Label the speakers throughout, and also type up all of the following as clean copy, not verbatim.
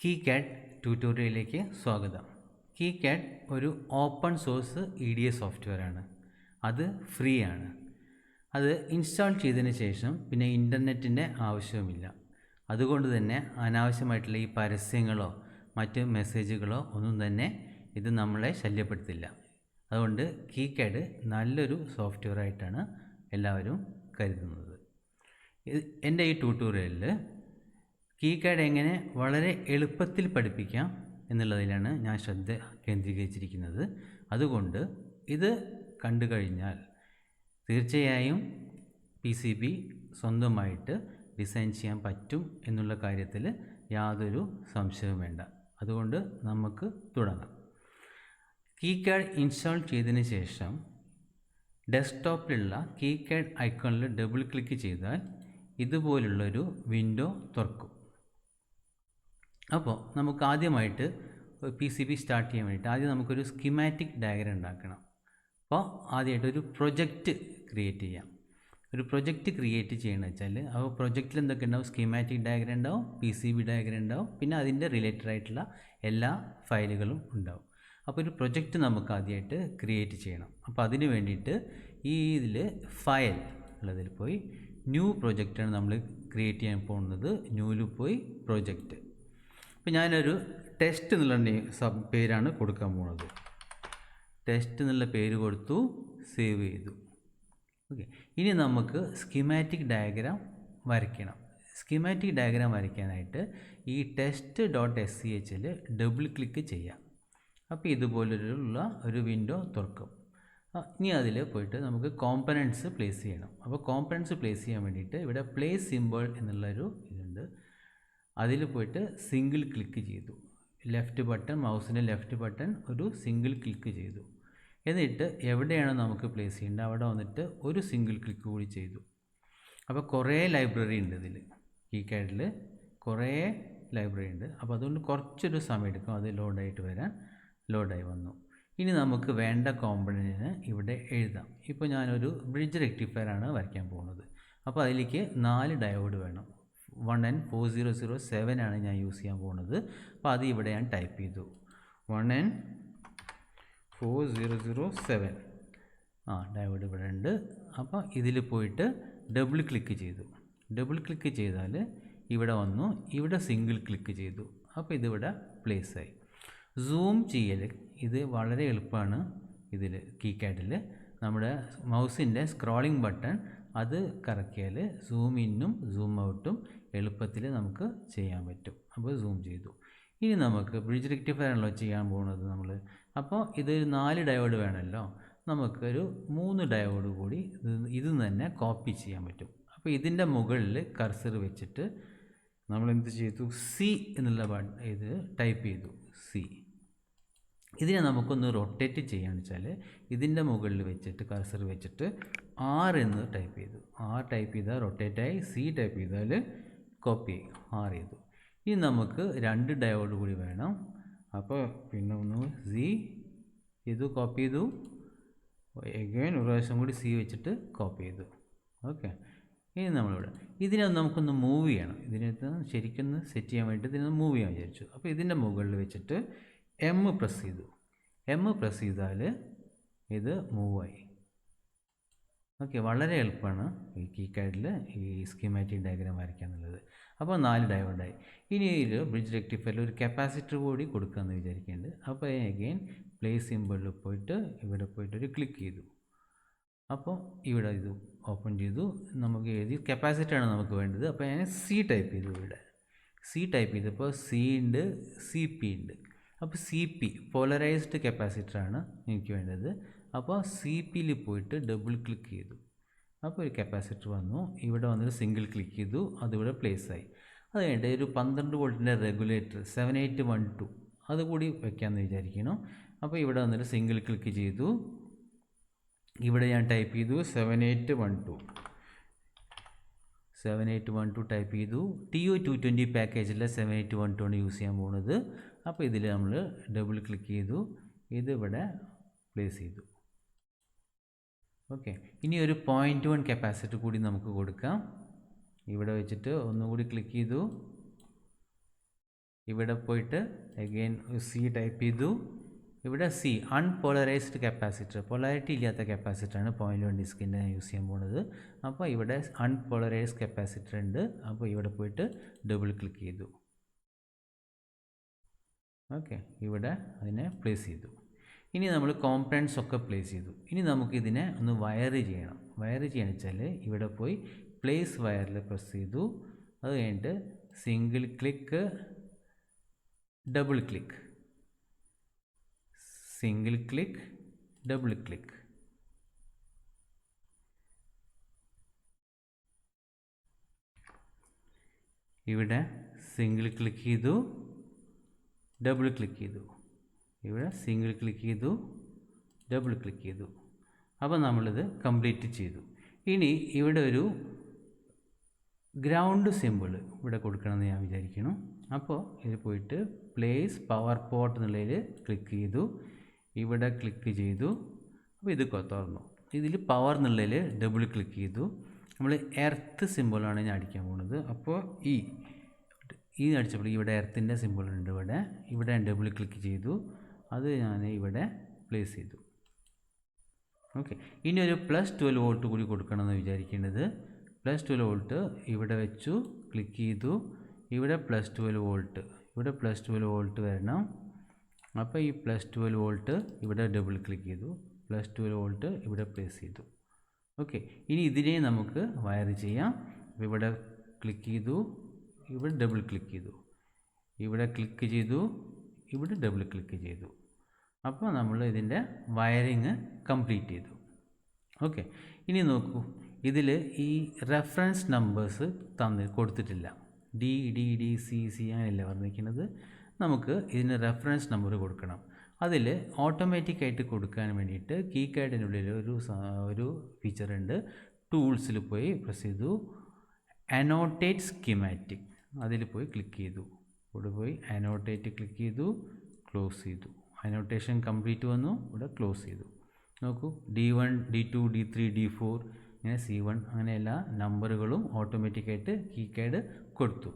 Speaker 1: KiCad ട്യൂട്ടോറിയലിലേക്ക് സ്വാഗതം. KiCad ഒരു ഓപ്പൺ സോഴ്സ് EDA സോഫ്റ്റ്വെയർ ആണ്. അത് ഫ്രീ ആണ്. അത് ഇൻസ്റ്റാൾ ചെയ്തതിന് ശേഷം പിന്നെ ഇൻ്റർനെറ്റിൻ്റെ ആവശ്യവുമില്ല. അതുകൊണ്ട് തന്നെ അനാവശ്യമായിട്ടുള്ള ഈ പരസ്യങ്ങളോ മറ്റ് മെസ്സേജുകളോ ഒന്നും തന്നെ ഇത് നമ്മളെ ശല്യപ്പെടുത്തില്ല. അതുകൊണ്ട് KiCad നല്ലൊരു സോഫ്റ്റ്വെയർ ആയിട്ടാണ് എല്ലാവരും കരുതുന്നത്. എൻ്റെ ഈ ട്യൂട്ടോറിയലിൽ KiCad എങ്ങനെ വളരെ എളുപ്പത്തിൽ പഠിപ്പിക്കാം എന്നുള്ളതിലാണ് ഞാൻ ശ്രദ്ധ കേന്ദ്രീകരിച്ചിരിക്കുന്നത്. അതുകൊണ്ട് ഇത് കണ്ടു കഴിഞ്ഞാൽ തീർച്ചയായും PCB സ്വന്തമായിട്ട് ഡിസൈൻ ചെയ്യാൻ പറ്റും എന്നുള്ള കാര്യത്തിൽ യാതൊരു സംശയവും വേണ്ട. അതുകൊണ്ട് നമുക്ക് തുടങ്ങാം. KiCad ഇൻസ്റ്റാൾ ചെയ്തതിന് ശേഷം ഡെസ്ക്ടോപ്പിലുള്ള KiCad ഐക്കണിൽ ഡബിൾ ക്ലിക്ക് ചെയ്താൽ ഇതുപോലുള്ളൊരു വിൻഡോ തുറക്കും. അപ്പോൾ നമുക്ക് ആദ്യമായിട്ട് PCB സ്റ്റാർട്ട് ചെയ്യാൻ വേണ്ടിയിട്ട് ആദ്യം നമുക്കൊരു സ്കിമാറ്റിക് ഡയഗ്രം ഉണ്ടാക്കണം. അപ്പോൾ ആദ്യമായിട്ട് ഒരു പ്രൊജക്റ്റ് ക്രിയേറ്റ് ചെയ്യാം. ഒരു പ്രൊജക്റ്റ് ക്രിയേറ്റ് ചെയ്യണമെന്ന് വെച്ചാൽ ആ പ്രൊജക്റ്റിൽ എന്തൊക്കെ ഉണ്ടാവും? സ്കിമാറ്റിക് ഡയഗ്രം ഉണ്ടാവും, PCB ഡയഗ്രം ഉണ്ടാവും, പിന്നെ അതിൻ്റെ റിലേറ്റഡ് ആയിട്ടുള്ള എല്ലാ ഫയലുകളും ഉണ്ടാവും. അപ്പോൾ ഒരു പ്രൊജക്റ്റ് നമുക്ക് ആദ്യമായിട്ട് ക്രിയേറ്റ് ചെയ്യണം. അപ്പോൾ അതിന് വേണ്ടിയിട്ട് ഈ ഇതിൽ ഫയൽ ഉള്ളതിൽ പോയി ന്യൂ പ്രൊജക്റ്റാണ് നമ്മൾ ക്രിയേറ്റ് ചെയ്യാൻ പോകുന്നത്. ന്യൂവിൽ പോയി പ്രൊജക്റ്റ്. അപ്പോൾ ഞാനൊരു ടെസ്റ്റ് എന്നുള്ള പേരാണ് കൊടുക്കാൻ പോകുന്നത്. ടെസ്റ്റ് എന്നുള്ള പേര് കൊടുത്തു, സേവ് ചെയ്തു. ഓക്കെ, ഇനി നമുക്ക് സ്കിമാറ്റിക് ഡയഗ്രാം വരയ്ക്കണം. സ്കിമാറ്റിക് ഡയഗ്രാം വരയ്ക്കാനായിട്ട് ഈ test.sch ഡബിൾ ക്ലിക്ക് ചെയ്യാം. അപ്പോൾ ഇതുപോലുള്ള ഒരു വിൻഡോ തുറക്കും. ഇനി അതിൽ പോയിട്ട് നമുക്ക് കോമ്പണൻറ്റ്സ് പ്ലേസ് ചെയ്യണം. അപ്പോൾ കോമ്പണൻറ്റ്സ് പ്ലേസ് ചെയ്യാൻ വേണ്ടിയിട്ട് ഇവിടെ പ്ലേസ് സിമ്പിൾ എന്നുള്ളൊരു ഇതുണ്ട്. അതിൽ പോയിട്ട് സിംഗിൾ ക്ലിക്ക് ചെയ്തു. ലെഫ്റ്റ് ബട്ടൺ, മൗസിൻ്റെ ലെഫ്റ്റ് ബട്ടൺ ഒരു സിംഗിൾ ക്ലിക്ക് ചെയ്തു. എന്നിട്ട് എവിടെയാണ് നമുക്ക് പ്ലേസ് ചെയ്യേണ്ടത് അവിടെ വന്നിട്ട് ഒരു സിംഗിൾ ക്ലിക്ക് കൂടി ചെയ്തു. അപ്പോൾ കുറേ ലൈബ്രറി ഉണ്ട് ഇതിൽ. KiCadൽ കുറേ ലൈബ്രറി ഉണ്ട്. അപ്പോൾ അതുകൊണ്ട് കുറച്ചൊരു സമയം എടുക്കും അത് ലോഡായിട്ട് വരാൻ. ലോഡായി വന്നു. ഇനി നമുക്ക് വേണ്ട കോമ്പണൻറ്റിന് ഇവിടെ എഴുതാം. ഇപ്പോൾ ഞാനൊരു ബ്രിഡ്ജ് റെക്ടിഫയർ ആണ് വരയ്ക്കാൻ പോകുന്നത്. അപ്പോൾ അതിലേക്ക് 4 ഡയോഡ് വേണം. 1N4007 ആണ് ഞാൻ യൂസ് ചെയ്യാൻ പോകുന്നത്. അപ്പോൾ അത് ഇവിടെ ഞാൻ ടൈപ്പ് ചെയ്തു. 1N4007 ഡയോഡ് ഇവിടെ ഉണ്ട്. അപ്പോൾ ഇതിൽ പോയിട്ട് ഡബിൾ ക്ലിക്ക് ചെയ്തു. ഡബിൾ ക്ലിക്ക് ചെയ്താൽ ഇവിടെ വന്നു. ഇവിടെ സിംഗിൾ ക്ലിക്ക് ചെയ്തു. അപ്പോൾ ഇതിവിടെ പ്ലേസ് ആയി. സൂം ചെയ്യൽ ഇത് വളരെ എളുപ്പമാണ്. ഇതിൽ KiCadൽ നമ്മുടെ മൗസിൻ്റെ സ്ക്രോളിംഗ് ബട്ടൺ അത് കറക്കിയാൽ സൂം ഇന്നും സൂം ഔട്ടും എളുപ്പത്തിൽ നമുക്ക് ചെയ്യാൻ പറ്റും. അപ്പോൾ സൂം ചെയ്തു. ഇനി നമുക്ക് ബ്രിഡ്ജ് റെക്ടിഫയർ ആണല്ലോ ചെയ്യാൻ പോകുന്നത് നമ്മൾ. അപ്പോൾ ഇത് 4 ഡയോഡ് വേണമല്ലോ. നമുക്കൊരു 3 ഡയോഡ് കൂടി ഇത് തന്നെ കോപ്പി ചെയ്യാൻ പറ്റും. അപ്പോൾ ഇതിൻ്റെ മുകളിൽ കർസർ വെച്ചിട്ട് നമ്മൾ എന്ത് ചെയ്തു? C എന്നുള്ള ഇത് ടൈപ്പ് ചെയ്തു. C. ഇതിനെ നമുക്കൊന്ന് റൊട്ടേറ്റ് ചെയ്യാന്ന് വെച്ചാൽ ഇതിൻ്റെ മുകളിൽ വെച്ചിട്ട് കർസർ വെച്ചിട്ട് R എന്ന് ടൈപ്പ് ചെയ്തു. R ടൈപ്പ് ചെയ്താൽ റൊട്ടേറ്റായി. C ടൈപ്പ് ചെയ്താൽ കോപ്പി ആയി. R ചെയ്തു. ഇനി നമുക്ക് 2 ഡയോഡ് കൂടി വേണം. അപ്പോൾ പിന്നെ ഒന്ന് C ചെയ്തു, കോപ്പി ചെയ്തു. എഗൈൻ ഒരു പ്രാവശ്യം കൂടി C വെച്ചിട്ട് കോപ്പി ചെയ്തു. ഓക്കെ, ഇനി നമ്മളിവിടെ ഇതിനെ നമുക്കൊന്ന് മൂവ് ചെയ്യണം. ഇതിനകത്ത് ശരിക്കും സെറ്റ് ചെയ്യാൻ വേണ്ടി ഇതിനൊന്ന് മൂവ് ചെയ്യാൻ വിചാരിച്ചു. അപ്പോൾ ഇതിൻ്റെ മുകളിൽ വെച്ചിട്ട് M പ്രസ് ചെയ്തു. M പ്രസ് ചെയ്താൽ ഇത് മൂവായി. ഓക്കെ, വളരെ എളുപ്പമാണ് ഈ KiCadൽ ഈ സ്കിമാറ്റിക് ഡയഗ്രാം വരയ്ക്കുക എന്നുള്ളത്. അപ്പോൾ 4 ഡയോഡായി. ഇനി ഒരു ബ്രിഡ്ജ് റെക്ടിഫയറിൽ ഒരു കപ്പാസിറ്റർ കൂടി കൊടുക്കാമെന്ന് വിചാരിക്കുന്നുണ്ട്. അപ്പോൾ അഗെയിൻ പ്ലേസ് സിമ്പിളിൽ പോയിട്ട് ഇവിടെ പോയിട്ട് ഒരു ക്ലിക്ക് ചെയ്തു. അപ്പോൾ ഇവിടെ ഇത് ഓപ്പൺ ചെയ്തു. നമുക്ക് എഴുതി കപ്പാസിറ്ററാണ് നമുക്ക് വേണ്ടത്. അപ്പോൾ ഞാൻ C ടൈപ്പ് ചെയ്തു. ഇവിടെ C ടൈപ്പ് ചെയ്തപ്പോൾ C ഉണ്ട്, CP ഉണ്ട്. അപ്പോൾ CP പോളറൈസ്ഡ് കപ്പാസിറ്ററാണ് എനിക്ക് വേണ്ടത്. അപ്പോൾ CPയിൽ പോയിട്ട് ഡബിൾ ക്ലിക്ക് ചെയ്തു. അപ്പോൾ ഒരു കപ്പാസിറ്റർ വന്നു. ഇവിടെ വന്നിട്ട് സിംഗിൾ ക്ലിക്ക് ചെയ്തു. അതിവിടെ പ്ലേസ് ആയി. അത് കഴിഞ്ഞിട്ട് ഒരു 12 വോൾട്ടിൻ്റെ റെഗുലേറ്റർ 7812 അതുകൂടി വയ്ക്കാമെന്ന് വിചാരിക്കണം. അപ്പോൾ ഇവിടെ വന്നിട്ട് സിംഗിൾ ക്ലിക്ക് ചെയ്തു. ഇവിടെ ഞാൻ ടൈപ്പ് ചെയ്തു 7812 ടൈപ്പ് ചെയ്തു. TU220 പാക്കേജിലെ 7812 ആണ് യൂസ് ചെയ്യാൻ പോകുന്നത്. അപ്പോൾ ഇതിൽ നമ്മൾ ഡബിൾ ക്ലിക്ക് ചെയ്തു. ഇത് ഇവിടെ പ്ലേസ് ചെയ്തു. ഓക്കെ, ഇനി ഒരു 0.1 കപ്പാസിറ്റർ കൂടി നമുക്ക് കൊടുക്കാം. ഇവിടെ വെച്ചിട്ട് ഒന്നുകൂടി ക്ലിക്ക് ചെയ്തു. ഇവിടെ പോയിട്ട് അഗെയിൻ സി ടൈപ്പ് ചെയ്തു. ഇവിടെ സി അൺപോളറൈസ്ഡ് കപ്പാസിറ്റർ, പൊളാരിറ്റി ഇല്ലാത്ത കപ്പാസിറ്ററാണ് 0.1 ഡിസ്കിൻ്റെ യൂസ് ചെയ്യാൻ പോകുന്നത്. അപ്പോൾ ഇവിടെ അൺപോളറൈസ്ഡ് കപ്പാസിറ്റർ ഉണ്ട്. അപ്പോൾ ഇവിടെ പോയിട്ട് ഡബിൾ ക്ലിക്ക് ചെയ്തു. ഓക്കെ, ഇവിടെ അതിനെ പ്ലേസ് ചെയ്തു. ഇനി നമ്മൾ കോമ്പണൻസ് ഒക്കെ പ്ലേസ് ചെയ്തു. ഇനി നമുക്കിതിനെ ഒന്ന് വയർ ചെയ്യണം. വയർ ചെയ്യാന്ന് വെച്ചാൽ ഇവിടെ പോയി പ്ലേസ് വയറിൽ പ്രസ് ചെയ്തു. അത് കഴിഞ്ഞിട്ട് single click, double click, single click, double click. ഇവിടെ സിംഗിൾ ക്ലിക്ക് ചെയ്തു, ഡബിൾ ക്ലിക്ക് ചെയ്തു. ഇവിടെ സിംഗിൾ ക്ലിക്ക് ചെയ്തു, ഡബിൾ ക്ലിക്ക് ചെയ്തു. അപ്പോൾ നമ്മളിത് കംപ്ലീറ്റ് ചെയ്തു. ഇനി ഇവിടെ ഒരു ഗ്രൗണ്ട് സിമ്പിൾ ഇവിടെ കൊടുക്കണമെന്ന് ഞാൻ വിചാരിക്കുന്നു. അപ്പോൾ ഇത് പോയിട്ട് പ്ലേസ് പവർ പോർട്ട് എന്നുള്ളതിൽ ക്ലിക്ക് ചെയ്തു. ഇവിടെ ക്ലിക്ക് ചെയ്തു. അപ്പോൾ ഇത് തുറന്നു. ഇതിൽ പവർ എന്നുള്ളതിൽ ഡബിൾ ക്ലിക്ക് ചെയ്തു. നമ്മൾ എർത്ത് സിമ്പിളാണ് ഞാൻ അടിക്കാൻ പോകുന്നത്. അപ്പോൾ ഈ അടിച്ചപ്പോൾ ഇവിടെ എർത്തിൻ്റെ സിമ്പിൾ ഉണ്ട്. ഇവിടെ ഡബിൾ ക്ലിക്ക് ചെയ്തു. അത് ഞാൻ ഇവിടെ പ്ലേസ് ചെയ്തു. ഓക്കെ, ഇനി ഒരു +12 വോൾട്ട് കൂടി കൊടുക്കണമെന്ന് വിചാരിക്കേണ്ടത്. +12 വോൾട്ട് ഇവിടെ വെച്ചു, ക്ലിക്ക് ചെയ്തു. ഇവിടെ +12 വോൾട്ട്, ഇവിടെ +12 വോൾട്ട് വരണം. അപ്പോൾ ഈ +12 വോൾട്ട് ഇവിടെ ഡബിൾ ക്ലിക്ക് ചെയ്തു. +12 വോൾട്ട് ഇവിടെ പ്ലേസ് ചെയ്തു. ഓക്കെ, ഇനി ഇതിനെ നമുക്ക് വയർ ചെയ്യാം. അപ്പോൾ ഇവിടെ ക്ലിക്ക് ചെയ്തു, ഇവിടെ ഡബിൾ ക്ലിക്ക് ചെയ്തു, ഇവിടെ ക്ലിക്ക് ചെയ്തു, ഇവിടെ ഡബിൾ ക്ലിക്ക് ചെയ്തു. അപ്പോൾ നമ്മൾ ഇതിൻ്റെ വയറിങ് കംപ്ലീറ്റ് ചെയ്തു. ഓക്കെ, ഇനി നോക്കൂ, ഇതിൽ ഈ റെഫറൻസ് നമ്പേഴ്സ് കൊടുത്തിട്ടില്ല. D D D C C അങ്ങനെയല്ല പറഞ്ഞിരിക്കുന്നത്. നമുക്ക് ഇതിന് റെഫറൻസ് നമ്പർ കൊടുക്കണം. അതിൽ ഓട്ടോമാറ്റിക്കായിട്ട് കൊടുക്കാൻ വേണ്ടിയിട്ട് കീ കാർഡിനുള്ളിൽ ഒരു ഫീച്ചർ ഉണ്ട്. ടൂൾസിൽ പോയി പ്രസ് ചെയ്തു, അനോട്ടേറ്റ് സ്കീമാറ്റിക്, അതിൽ പോയി ക്ലിക്ക് ചെയ്തു. ഇവിടെ പോയി അനോട്ടേറ്റ് ക്ലിക്ക് ചെയ്തു, ക്ലോസ് ചെയ്തു. അനോട്ടേഷൻ കംപ്ലീറ്റ് വന്നു. ഇവിടെ ക്ലോസ് ചെയ്തു. നോക്കൂ, D1 D2 D3 D4 ഇങ്ങനെ C1 അങ്ങനെ എല്ലാ നമ്പറുകളും ഓട്ടോമാറ്റിക്കായിട്ട് കീ കാർഡ് കൊടുത്തു.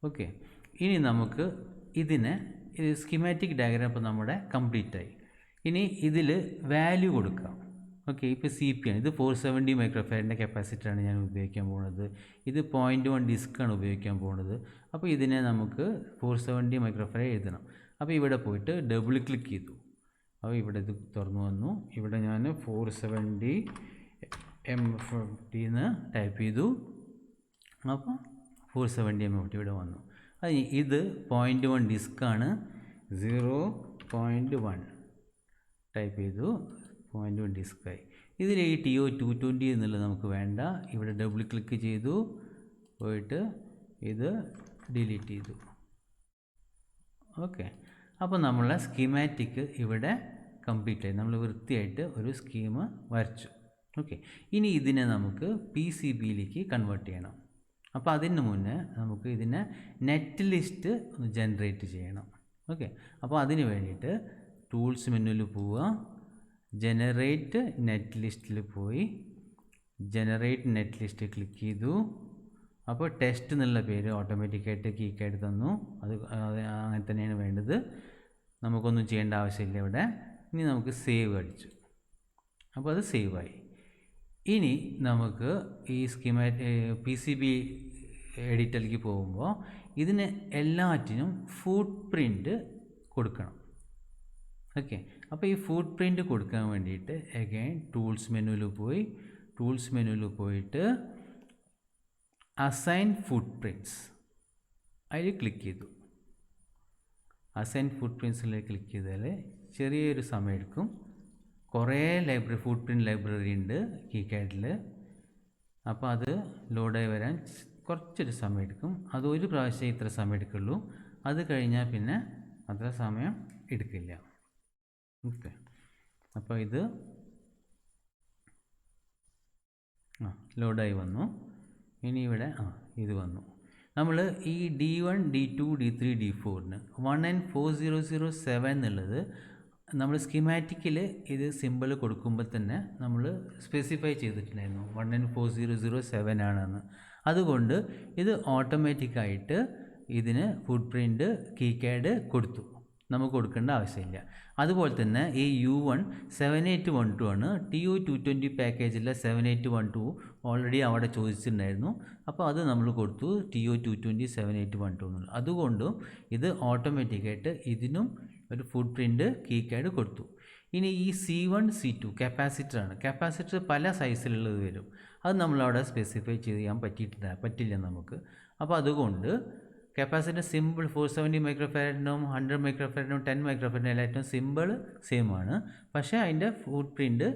Speaker 1: ഓക്കെ, ഇനി നമുക്ക് ഇതിനെ സ്കീമാറ്റിക് ഡയഗ്രാം ഇപ്പോൾ നമ്മുടെ കംപ്ലീറ്റ് ആയി. ഇനി ഇതിൽ വാല്യൂ കൊടുക്കാം. ഓക്കെ, ഇപ്പോൾ CP ആണ്. ഇത് 470 മൈക്രോഫാരഡിൻ്റെ കപ്പാസിറ്ററാണ് ഞാൻ ഉപയോഗിക്കാൻ പോകുന്നത്. ഇത് 0.1 ഡിസ്ക്കാണ് ഉപയോഗിക്കാൻ പോകുന്നത്. അപ്പോൾ ഇതിനെ നമുക്ക് 470 മൈക്രോഫാരഡ് എഴുതണം. അപ്പോൾ ഇവിടെ പോയിട്ട് ഡബിൾ ക്ലിക്ക് ചെയ്തു. അപ്പോൾ ഇവിടെ ഇത് തുറന്നു വന്നു. ഇവിടെ ഞാൻ 470 M50 എന്ന് ടൈപ്പ് ചെയ്തു. അപ്പോൾ 470 M50 ഇവിടെ വന്നു. ഇത് 0.1 ഡിസ്ക്കാണ്. 0.1 ടൈപ്പ് ചെയ്തു, 0.1 ഡിസ്ക്കായി. ഇതിൽ ഈ TO220 എന്നുള്ളത് നമുക്ക് വേണ്ട. ഇവിടെ ഡബിൾ ക്ലിക്ക് ചെയ്തു, പോയിട്ട് ഇത് ഡിലീറ്റ് ചെയ്തു. ഓക്കെ, അപ്പോൾ നമ്മളെ സ്കീമാറ്റിക് ഇവിടെ കംപ്ലീറ്റ് ആയി. നമ്മൾ വൃത്തിയായിട്ട് ഒരു സ്കീം വരച്ചു. ഓക്കെ, ഇനി ഇതിനെ നമുക്ക് PCBയിലേക്ക് കൺവേർട്ട് ചെയ്യണം. അപ്പോൾ അതിന് മുന്നേ നമുക്ക് ഇതിനെ നെറ്റ് ലിസ്റ്റ് ഒന്ന് ജനറേറ്റ് ചെയ്യണം. ഓക്കെ, അപ്പോൾ അതിന് വേണ്ടിയിട്ട് ടൂൾസ് മെനുവിൽ പോവുക, ജനറേറ്റ് നെറ്റ് ലിസ്റ്റിൽ പോയി ജനറേറ്റ് നെറ്റ് ലിസ്റ്റ് ക്ലിക്ക് ചെയ്തു. അപ്പോൾ ടെസ്റ്റ് എന്നുള്ള പേര് ഓട്ടോമാറ്റിക്കായിട്ട് കീ കാർഡ് തന്നു. അത് അങ്ങനെ തന്നെയാണ് വേണ്ടത്. നമുക്കൊന്നും ചെയ്യേണ്ട ആവശ്യമില്ല ഇവിടെ. ഇനി നമുക്ക് സേവ് അടിച്ചു. അപ്പോൾ അത് സേവായി. ഇനി നമുക്ക് ഈ PCB എഡിറ്ററിലേക്ക് പോകുമ്പോൾ ഇതിന് എല്ലാറ്റിനും ഫുട് പ്രിൻ്റ് കൊടുക്കണം. ഓക്കെ, അപ്പോൾ ഈ ഫുട് പ്രിൻ്റ് കൊടുക്കാൻ വേണ്ടിയിട്ട് അഗൈൻ ടൂൾസ് മെനുവിൽ പോയിട്ട് അസൈൻ ഫുട് പ്രിൻറ്റ്സ് അതിൽ ക്ലിക്ക് ചെയ്തു. അസൈൻ ഫുട് പ്രിൻറ്റ്സിൽ ക്ലിക്ക് ചെയ്താൽ ചെറിയൊരു സമയം എടുക്കും. കുറേ ഫുട് പ്രിൻ്റ് ലൈബ്രറി ഉണ്ട് കീ കാർഡിൽ. അപ്പോൾ അത് ലോഡായി വരാൻ കുറച്ചൊരു സമയം എടുക്കും. അത് ഒരു പ്രാവശ്യം ഇത്ര സമയം എടുക്കുള്ളൂ. അത് കഴിഞ്ഞാൽ പിന്നെ അത്ര സമയം എടുക്കില്ല. ഓക്കെ, അപ്പോൾ ഇത് ലോഡായി വന്നു. ഇനി ഇവിടെ ഇത് വന്നു. നമ്മൾ ഈ D1 D2 D3 D4 1N4007 എന്നുള്ളത് നമ്മൾ സ്കീമാറ്റിക്കിൽ ഇത് സിമ്പിൾ കൊടുക്കുമ്പോൾ തന്നെ നമ്മൾ സ്പെസിഫൈ ചെയ്തിട്ടുണ്ടായിരുന്നു 1N4007 ആണെന്ന്. അതുകൊണ്ട് ഇത് ഓട്ടോമാറ്റിക്കായിട്ട് ഇതിന് ഫുട് പ്രിൻ്റ് കീപാഡ് കൊടുത്തു, നമുക്ക് കൊടുക്കേണ്ട ആവശ്യമില്ല. അതുപോലെ തന്നെ ഈ U1 7812 ആണ്. TU220 പാക്കേജിലെ 7812 ഓൾറെഡി അവിടെ ചോദിച്ചിട്ടുണ്ടായിരുന്നു. അപ്പോൾ അത് നമ്മൾ കൊടുത്തു TU220 7812 എന്നുള്ളത്. അതുകൊണ്ടും ഇത് ഓട്ടോമാറ്റിക്കായിട്ട് ഇതിനും ഒരു ഫുട് പ്രിൻ്റ് കീപാഡ് കൊടുത്തു. ഇനി ഈ C1 C2 കപ്പാസിറ്ററാണ്. കപ്പാസിറ്റർ പല സൈസിലുള്ളത് വരും, അത് നമ്മളവിടെ സ്പെസിഫൈ ചെയ്യാൻ പറ്റില്ല നമുക്ക്. അപ്പോൾ അതുകൊണ്ട് കപ്പാസിറ്റർ സിമ്പിൾ 470 മൈക്രോഫാരഡിനും 100 മൈക്രോഫാരഡിനും 10 മൈക്രോഫാരഡിനും എല്ലാറ്റും സിമ്പിൾ സെയിം ആണ്. പക്ഷേ അതിൻ്റെ ഫുട് പ്രിൻ്റ്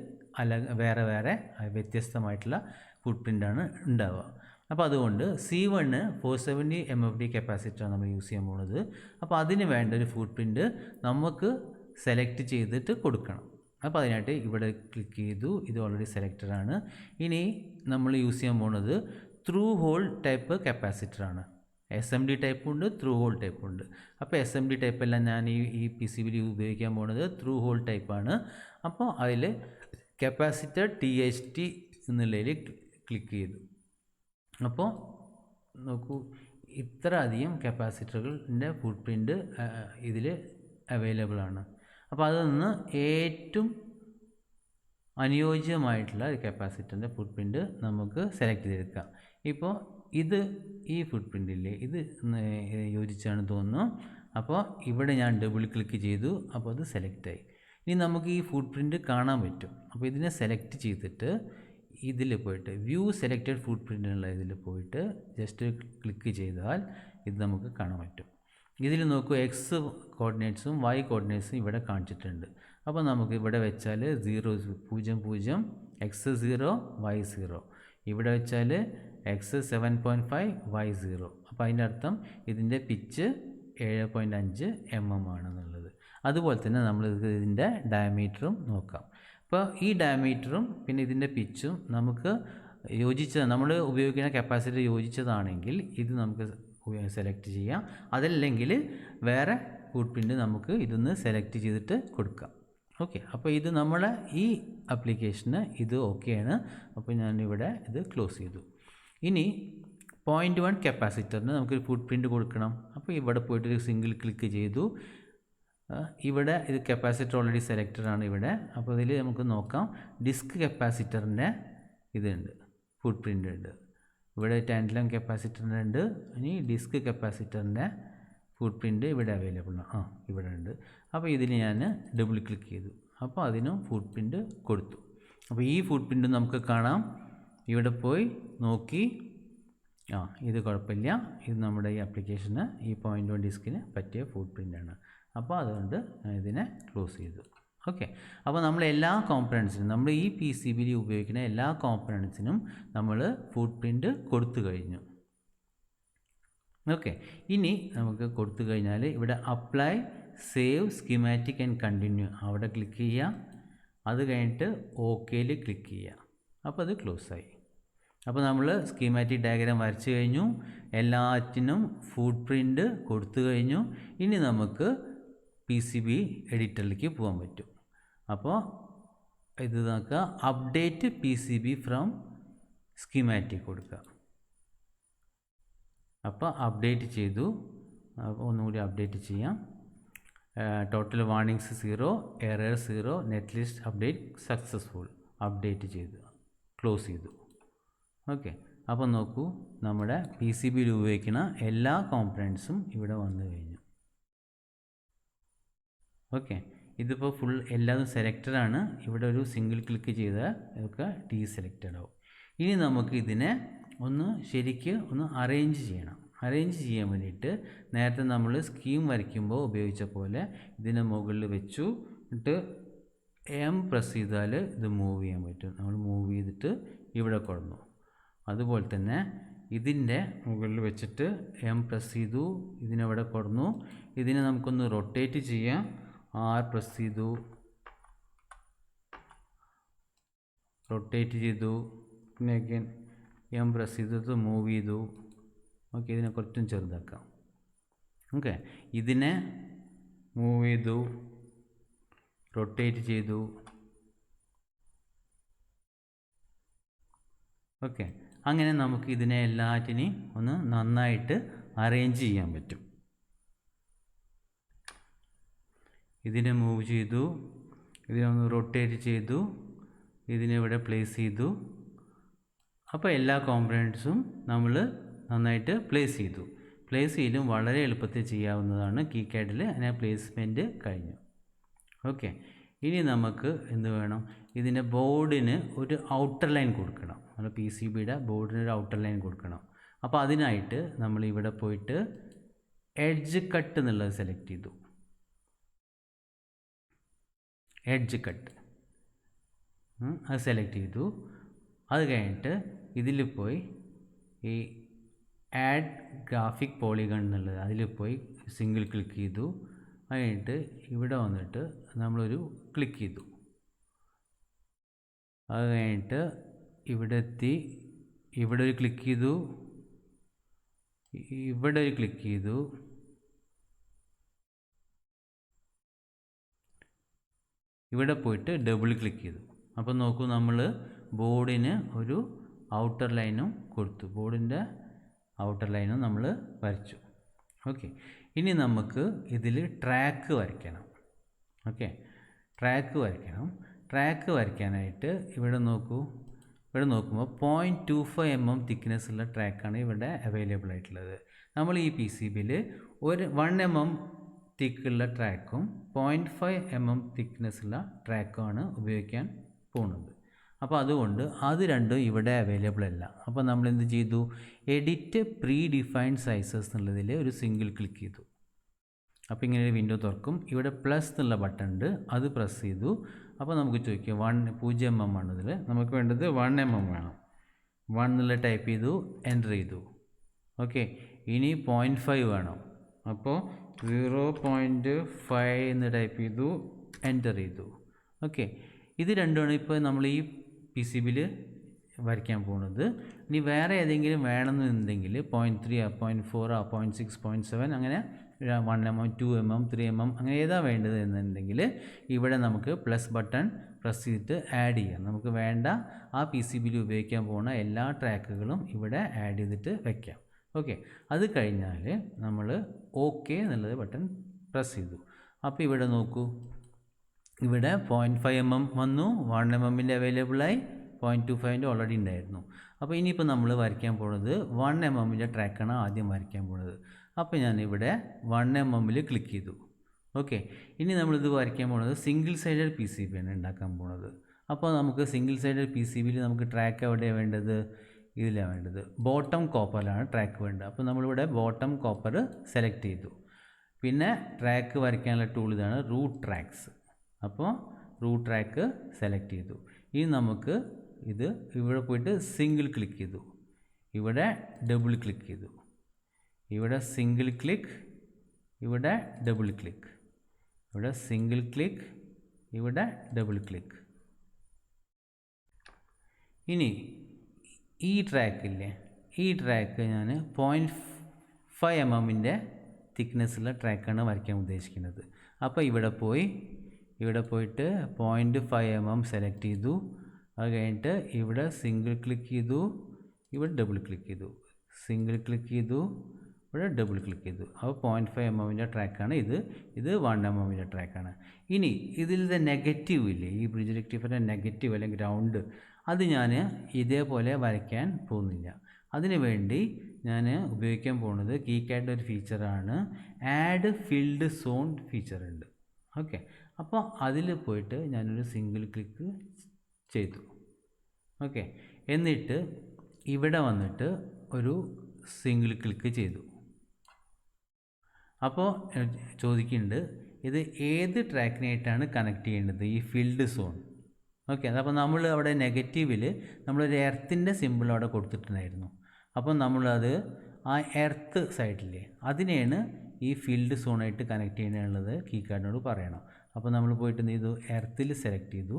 Speaker 1: വേറെ വ്യത്യസ്തമായിട്ടുള്ള ഫുട് പ്രിൻ്റാണ് ഉണ്ടാവുക. അപ്പോൾ അതുകൊണ്ട് C1 470 MFD കപ്പാസിറ്ററാണ് നമ്മൾ യൂസ് ചെയ്യാൻ പോകുന്നത്. അപ്പോൾ അതിന് വേണ്ട ഒരു ഫുട് പ്രിൻ്റ് നമുക്ക് സെലക്ട് ചെയ്തിട്ട് കൊടുക്കണം. അപ്പോൾ അതിനായിട്ട് ഇവിടെ ക്ലിക്ക് ചെയ്തു, ഇത് ഓൾറെഡി സെലക്റ്റഡ് ആണ്. ഇനി നമ്മൾ യൂസ് ചെയ്യാൻ പോകുന്നത് ത്രൂ ഹോൾ ടൈപ്പ് കപ്പാസിറ്ററാണ്. SMD ടൈപ്പും ഉണ്ട്, ത്രൂ ഹോൾ ടൈപ്പും ഉണ്ട്. അപ്പോൾ SMD ടൈപ്പെല്ലാം ഞാൻ ഈ PCBയിൽ ഉപയോഗിക്കാൻ പോകുന്നത് ത്രൂ ഹോൾ ടൈപ്പാണ്. അപ്പോൾ അതിൽ കപ്പാസിറ്റർ THT എന്നുള്ളതിൽ ക്ലിക്ക് ചെയ്തു. അപ്പോൾ നോക്കൂ, ഇത്ര അധികം കപ്പാസിറ്ററുകളുടെ ഫുട് പ്രിൻ്റ് ഇതിൽ അവൈലബിൾ ആണ്. അപ്പോൾ അതിൽ നിന്ന് ഏറ്റവും അനുയോജ്യമായിട്ടുള്ള ഒരു കപ്പാസിറ്ററിൻ്റെ ഫുട് പ്രിൻ്റ് നമുക്ക് സെലക്ട് ചെയ്തെടുക്കാം. ഇപ്പോൾ ഇത് ഈ ഫുട് പ്രിൻ്റില്ലേ, ഇത് യോജിച്ചാണ് തോന്നുന്നു. അപ്പോൾ ഇവിടെ ഞാൻ ഡബിൾ ക്ലിക്ക് ചെയ്തു, അപ്പോൾ അത് സെലക്റ്റായി. ഇനി നമുക്ക് ഈ ഫുട് പ്രിൻ്റ് കാണാൻ പറ്റും. അപ്പോൾ ഇതിനെ സെലക്ട് ചെയ്തിട്ട് ഇതിൽ പോയിട്ട് വ്യൂ സെലക്റ്റഡ് ഫുട് പ്രിൻ്റ് എന്നുള്ള ഇതിൽ പോയിട്ട് ജസ്റ്റ് ക്ലിക്ക് ചെയ്താൽ ഇത് നമുക്ക് കാണാൻ പറ്റും. ഇതിൽ നോക്കൂ, എക്സ് കോർഡിനേറ്റ്സും വൈ കോർഡിനേറ്റ്സും ഇവിടെ കാണിച്ചിട്ടുണ്ട്. അപ്പോൾ നമുക്ക് ഇവിടെ വെച്ചാൽ 0 0 എക്സ് 0 വൈ 0, ഇവിടെ വെച്ചാൽ എക്സ് 7.5 വൈ 0. അപ്പോൾ അതിൻ്റെ അർത്ഥം ഇതിൻ്റെ പിച്ച് 7.5 mm ആണെന്നുള്ളത്. അതുപോലെ തന്നെ നമ്മൾ ഇതിൻ്റെ ഡയമീറ്ററും നോക്കാം. അപ്പോൾ ഈ ഡയമീറ്ററും പിന്നെ ഇതിൻ്റെ പിച്ചും നമുക്ക് നമ്മൾ ഉപയോഗിക്കുന്ന കപ്പാസിറ്റർ യോജിച്ചതാണെങ്കിൽ ഇത് നമുക്ക് സെലക്ട് ചെയ്യാം. അതല്ലെങ്കിൽ വേറെ ഫുട് പ്രിൻ്റ് നമുക്ക് ഇതൊന്ന് സെലക്ട് ചെയ്തിട്ട് കൊടുക്കാം. ഓക്കെ, അപ്പോൾ ഇത് നമ്മളെ ഈ ആപ്ലിക്കേഷന് ഇത് ഓക്കെയാണ്. അപ്പോൾ ഞാനിവിടെ ഇത് ക്ലോസ് ചെയ്തു. ഇനി 0.1 കപ്പാസിറ്ററിന് നമുക്ക് ഫുട് പ്രിൻ്റ് കൊടുക്കണം. അപ്പോൾ ഇവിടെ പോയിട്ടൊരു സിംഗിൾ ക്ലിക്ക് ചെയ്തു. ഇവിടെ ഇത് കപ്പാസിറ്റർ ഓൾറെഡി സെലക്റ്റഡ് ആണ് ഇവിടെ. അപ്പോൾ ഇതിൽ നമുക്ക് നോക്കാം, ഡിസ്ക് കപ്പാസിറ്ററിൻ്റെ ഇതുണ്ട്, ഫുട് പ്രിൻ്റ് ഉണ്ട്. ഇവിടെ ടാൻഡലം കപ്പാസിറ്ററിൻ്റെ ഉണ്ട്. ഇനി ഡിസ്ക് കപ്പാസിറ്ററിൻ്റെ ഫുട് പ്രിൻ്റ് ഇവിടെ അവൈലബിൾ ആണ്, ഇവിടെ ഉണ്ട്. അപ്പോൾ ഇതിൽ ഞാൻ ഡബിൾ ക്ലിക്ക് ചെയ്തു. അപ്പോൾ അതിനും ഫുട് പ്രിൻ്റ് കൊടുത്തു. അപ്പോൾ ഈ ഫുട് പ്രിൻ്റ് നമുക്ക് കാണാം. ഇവിടെ പോയി നോക്കി, ഇത് കുഴപ്പമില്ല, ഇത് നമ്മുടെ ഈ ആപ്ലിക്കേഷന് ഈ 0.1 ഡിസ്കിന് പറ്റിയ ഫുട് പ്രിൻ്റാണ്. അപ്പോൾ അതുകൊണ്ട് ഞാൻ ഇതിനെ ക്ലോസ് ചെയ്തു. ഓക്കെ, അപ്പോൾ നമ്മൾ എല്ലാ കോമ്പണൻസിനും, നമ്മൾ ഈ PCBയിൽ ഉപയോഗിക്കുന്ന എല്ലാ കോമ്പണൻസിനും നമ്മൾ ഫുട് പ്രിൻ്റ് കൊടുത്തു കഴിഞ്ഞു. ഓക്കെ, ഇനി നമുക്ക് കൊടുത്തു കഴിഞ്ഞാൽ ഇവിടെ apply save schematic and continue അവിടെ ക്ലിക്ക് ചെയ്യുക. അത് കഴിഞ്ഞിട്ട് ഓക്കേയിൽ ക്ലിക്ക് ചെയ്യുക. അപ്പോൾ അത് ക്ലോസ് ആയി. അപ്പോൾ നമ്മൾ സ്കീമാറ്റിക് ഡയഗ്രാം വരച്ചു കഴിഞ്ഞു, എല്ലാറ്റിനും ഫുട് പ്രിൻ്റ് കൊടുത്തു കഴിഞ്ഞു. ഇനി നമുക്ക് PCB എഡിറ്ററിലേക്ക് പോകാൻ പറ്റും. അപ്പോൾ ഇത് നോക്കുക, അപ്ഡേറ്റ് PCB ഫ്രം സ്കീമാറ്റിക് കൊടുക്കുക. അപ്പോൾ അപ്ഡേറ്റ് ചെയ്തു. അപ്പോൾ ഒന്നുകൂടി അപ്ഡേറ്റ് ചെയ്യാം. Total warnings 0, error 0, net list update successful. Update ചെയ്തു, ക്ലോസ് ചെയ്തു. ഓക്കെ, അപ്പോൾ നോക്കൂ, നമ്മുടെ PCBയിൽ ഉപയോഗിക്കുന്ന എല്ലാ കോമ്പണൻസും ഇവിടെ വന്നു കഴിഞ്ഞു. ഓക്കെ, ഇതിപ്പോൾ ഫുൾ എല്ലാതും സെലക്റ്റഡ് ആണ്. ഇവിടെ ഒരു സിംഗിൾ ക്ലിക്ക് ചെയ്താൽ ഇതൊക്കെ ഡീസെലക്റ്റഡ് ആവും. ഇനി നമുക്ക് ഇതിനെ ശരിക്ക് ഒന്ന് അറേഞ്ച് ചെയ്യണം. അറേഞ്ച് ചെയ്യാൻ വേണ്ടിയിട്ട് നേരത്തെ നമ്മൾ സ്കീം വരയ്ക്കുമ്പോൾ ഉപയോഗിച്ച പോലെ ഇതിനെ മുകളിൽ വെച്ചു, എന്നിട്ട് പ്രസ് ചെയ്താൽ ഇത് മൂവ് ചെയ്യാൻ പറ്റും. നമ്മൾ മൂവ് ചെയ്തിട്ട് ഇവിടെ കൊടുന്നു. അതുപോലെ തന്നെ ഇതിൻ്റെ മുകളിൽ വെച്ചിട്ട് പ്രസ് ചെയ്തു, ഇതിനെവിടെ കൊടുന്നു. ഇതിനെ നമുക്കൊന്ന് റൊട്ടേറ്റ് ചെയ്യാം. പ്രസ് ചെയ്തു, റൊട്ടേറ്റ് ചെയ്തു, പിന്നെ അഗൈൻ പ്രസ് ചെയ്തിട്ട് മൂവ് ചെയ്തു. ഓക്കെ, ഇതിനെ കുറച്ചും ചെറുതാക്കാം. ഓക്കെ, ഇതിനെ മൂവ് ചെയ്തു, റൊട്ടേറ്റ് ചെയ്തു. ഓക്കെ, അങ്ങനെ നമുക്ക് ഇതിനെ എല്ലാറ്റിനെയും ഒന്ന് നന്നായിട്ട് അറേഞ്ച് ചെയ്യാൻ പറ്റും. ഇതിനെ മൂവ് ചെയ്തു, ഇതിനൊന്ന് റൊട്ടേറ്റ് ചെയ്തു, ഇതിനെ ഇവിടെ പ്ലേസ് ചെയ്തു. അപ്പോൾ എല്ലാ കോമ്പണൻറ്റ്സും നമ്മൾ നന്നായിട്ട് പ്ലേസ് ചെയ്തു. പ്ലേസ് ചെയ്യലും വളരെ എളുപ്പത്തിൽ ചെയ്യാവുന്നതാണ്. കീകാഡിൽ അതിനെ പ്ലേസ്മെൻറ്റ് കഴിഞ്ഞു. ഓക്കെ, ഇനി നമുക്ക് എന്ത് വേണം? ഇതിൻ്റെ ബോർഡിന് ഒരു ഔട്ടർ ലൈൻ കൊടുക്കണം. നമ്മൾ PCBയുടെ ബോർഡിന് ഒരു ഔട്ടർ ലൈൻ കൊടുക്കണം. അപ്പോൾ അതിനായിട്ട് നമ്മൾ ഇവിടെ പോയിട്ട് എഡ്ജ് കട്ട് എന്നുള്ളത് സെലക്ട് ചെയ്തു. എഡ്ജ് കട്ട് അത് സെലക്ട് ചെയ്തു. അത് കഴിഞ്ഞിട്ട് ഇതിൽ പോയി ഈ ആഡ് ഗ്രാഫിക് പോളിഗൺ എന്നുള്ളത് അതിൽ പോയി സിംഗിൾ ക്ലിക്ക് ചെയ്തു. അത് കഴിഞ്ഞിട്ട് ഇവിടെ വന്നിട്ട് നമ്മളൊരു ക്ലിക്ക് ചെയ്തു. അത് കഴിഞ്ഞിട്ട് ഇവിടെ എത്തി, ഇവിടെ ഒരു ക്ലിക്ക് ചെയ്തു, ഇവിടെ ഒരു ക്ലിക്ക് ചെയ്തു, ഇവിടെ പോയിട്ട് ഡബിൾ ക്ലിക്ക് ചെയ്തു. അപ്പോൾ നോക്കൂ, നമ്മൾ ബോർഡിന് ഒരു ഔട്ടർ ലൈനും കൊടുത്തു. ബോർഡിൻ്റെ ഔട്ടർ ലൈനും നമ്മൾ വരച്ചു. ഓക്കെ, ഇനി നമുക്ക് ഇതിൽ ട്രാക്ക് വരയ്ക്കണം. ഓക്കെ, ട്രാക്ക് വരയ്ക്കണം. ട്രാക്ക് വരയ്ക്കാനായിട്ട് ഇവിടെ നോക്കൂ, ഇവിടെ നോക്കുമ്പോൾ 0.25 mm തിക്നെസ് ഉള്ള ട്രാക്കാണ് ഇവിടെ അവൈലബിൾ ആയിട്ടുള്ളത്. നമ്മൾ ഈ PCBയിൽ ഒരു 1 mm തിക്കുള്ള ട്രാക്കും 0.5 mm തിക്നെസ് ഉള്ള ട്രാക്കുമാണ് ഉപയോഗിക്കാൻ പോകുന്നത്. അപ്പോൾ അതുകൊണ്ട് അത് രണ്ടും ഇവിടെ അവൈലബിൾ അല്ല. അപ്പോൾ നമ്മൾ എന്ത് ചെയ്തു? എഡിറ്റ് പ്രീ ഡിഫൈൻഡ് സൈസസ് എന്നുള്ളതിൽ ഒരു സിംഗിൾ ക്ലിക്ക് ചെയ്തു. അപ്പോൾ ഇങ്ങനെ ഒരു വിൻഡോ തുറക്കും. ഇവിടെ പ്ലസ് എന്നുള്ള ബട്ടൺ ഉണ്ട്, അത് പ്രസ് ചെയ്തു. അപ്പോൾ നമുക്ക് ചോദിക്കാം 0 mm ആണ് ഇതിൽ നമുക്ക് വേണ്ടത്. 1 mm വേണം. 1 എന്നുള്ള ടൈപ്പ് ചെയ്തു, എൻ്റർ ചെയ്തു. ഓക്കെ, ഇനി 0.5 വേണം. അപ്പോൾ 0.5 എന്ന് ടൈപ്പ് ചെയ്തു, എൻ്റർ ചെയ്തു. ഓക്കെ, ഇത് രണ്ടുമാണ് ഇപ്പോൾ നമ്മൾ ഈ PCBയിൽ വരയ്ക്കാൻ പോകുന്നത്. ഇനി വേറെ ഏതെങ്കിലും വേണമെന്നുണ്ടെങ്കിൽ 0.3 0.4 0.6 0.7 അങ്ങനെ 1 mm 2 mm 3 mm അങ്ങനെ ഏതാ വേണ്ടത് എന്നുണ്ടെങ്കിൽ ഇവിടെ നമുക്ക് പ്ലസ് ബട്ടൺ പ്രസ് ചെയ്തിട്ട് ആഡ് ചെയ്യാം. നമുക്ക് വേണ്ട ആ PCBയിൽ ഉപയോഗിക്കാൻ പോകുന്ന എല്ലാ ട്രാക്കുകളും ഇവിടെ ആഡ് ചെയ്തിട്ട് വയ്ക്കാം. ഓക്കെ, അത് കഴിഞ്ഞാൽ നമ്മൾ ഓക്കെ എന്നുള്ളത് ബട്ടൺ പ്രസ് ചെയ്തു. അപ്പോൾ ഇവിടെ നോക്കൂ, ഇവിടെ 0.5 mm വന്നു, 1 mm അവൈലബിളായി, 0.25 ഓൾറെഡി ഉണ്ടായിരുന്നു. അപ്പോൾ ഇനിയിപ്പോൾ നമ്മൾ വരയ്ക്കാൻ പോകുന്നത് 1 mm ട്രാക്കാണ് ആദ്യം വരയ്ക്കാൻ പോകുന്നത്. അപ്പോൾ ഞാനിവിടെ 1 mm ക്ലിക്ക് ചെയ്തു. ഓക്കെ, ഇനി നമ്മളിത് വരയ്ക്കാൻ പോകുന്നത് സിംഗിൾ സൈഡഡ് PCB ആണ് ഉണ്ടാക്കാൻ പോകുന്നത്. അപ്പോൾ നമുക്ക് സിംഗിൾ സൈഡഡ് PCBയിൽ നമുക്ക് ട്രാക്ക് എവിടെയാണ് വേണ്ടത്? ഇതിലാണ് വേണ്ടത്. ബോട്ടം കോപ്പറിലാണ് ട്രാക്ക് വേണ്ടത്. അപ്പോൾ നമ്മളിവിടെ ബോട്ടം കോപ്പർ സെലക്ട് ചെയ്തു. പിന്നെ ട്രാക്ക് വരയ്ക്കാനുള്ള ടൂൾ ഇതാണ്, റൂട്ട് ട്രാക്സ്. അപ്പോൾ റൂട്ട് ട്രാക്ക് സെലക്ട് ചെയ്തു. ഇനി നമുക്ക് ഇത് ഇവിടെ പോയിട്ട് സിംഗിൾ ക്ലിക്ക് ചെയ്തു, ഇവിടെ ഡബിൾ ക്ലിക്ക് ചെയ്തു, ഇവിടെ സിംഗിൾ ക്ലിക്ക്, ഇവിടെ ഡബിൾ ക്ലിക്ക്, ഇവിടെ സിംഗിൾ ക്ലിക്ക്, ഇവിടെ ഡബിൾ ക്ലിക്ക്. ഇനി ഈ ട്രാക്കില്ലേ, ഈ ട്രാക്ക് ഞാൻ 0.5 mm തിക്നെസ്സുള്ള ട്രാക്കാണ് വരയ്ക്കാൻ ഉദ്ദേശിക്കുന്നത്. അപ്പോൾ ഇവിടെ പോയിട്ട് 0.5 mm സെലക്ട് ചെയ്തു. അത് കഴിഞ്ഞിട്ട് ഇവിടെ സിംഗിൾ ക്ലിക്ക് ചെയ്തു, ഇവിടെ ഡബിൾ ക്ലിക്ക് ചെയ്തു, സിംഗിൾ ക്ലിക്ക് ചെയ്തു, ഇവിടെ ഡബിൾ ക്ലിക്ക് ചെയ്തു. അപ്പോൾ 0.5 mm ട്രാക്കാണ് ഇത്. ഇത് 1 mm ട്രാക്കാണ്. ഇനി ഇതിലെ നെഗറ്റീവ് ഇല്ലേ, ഈ ബ്രിഡ്ജ് റെക്ടിഫയറിൻ്റെ നെഗറ്റീവ് അല്ലെങ്കിൽ ഗ്രൗണ്ട്, അത് ഞാൻ ഇതേപോലെ വരയ്ക്കാൻ പോകുന്നില്ല. അതിനു വേണ്ടി ഞാൻ ഉപയോഗിക്കാൻ പോകുന്നത് കീകാഡിൻ്റെ ഒരു ഫീച്ചറാണ്, ആഡ് ഫിൽഡ് സോൺ ഫീച്ചർ ഉണ്ട്. ഓക്കെ, അപ്പോൾ അതിൽ പോയിട്ട് ഞാനൊരു സിംഗിൾ ക്ലിക്ക് ചെയ്തു. ഓക്കെ, എന്നിട്ട് ഇവിടെ വന്നിട്ട് ഒരു സിംഗിൾ ക്ലിക്ക് ചെയ്തു. അപ്പോൾ ചോദിക്കുന്നുണ്ട് ഇത് ഏത് ട്രാക്കിനായിട്ടാണ് കണക്ട് ചെയ്യേണ്ടത്, ഈ ഫിൽഡ് സോൺ. ഓക്കെ, അപ്പോൾ നമ്മൾ അവിടെ നെഗറ്റീവിൽ നമ്മളൊരു എർത്തിൻ്റെ സിമ്പിൾ അവിടെ കൊടുത്തിട്ടുണ്ടായിരുന്നു. അപ്പോൾ നമ്മളത് ആ എർത്ത് സൈഡിലെ അതിനെയാണ് ഈ ഫീൽഡ് സോണായിട്ട് കണക്ട് ചെയ്യാനുള്ളത് കീകാഡിനോട് പറയണം. അപ്പോൾ നമ്മൾ പോയിട്ട് എന്ത് ചെയ്തു, എർത്തിൽ സെലക്ട് ചെയ്തു.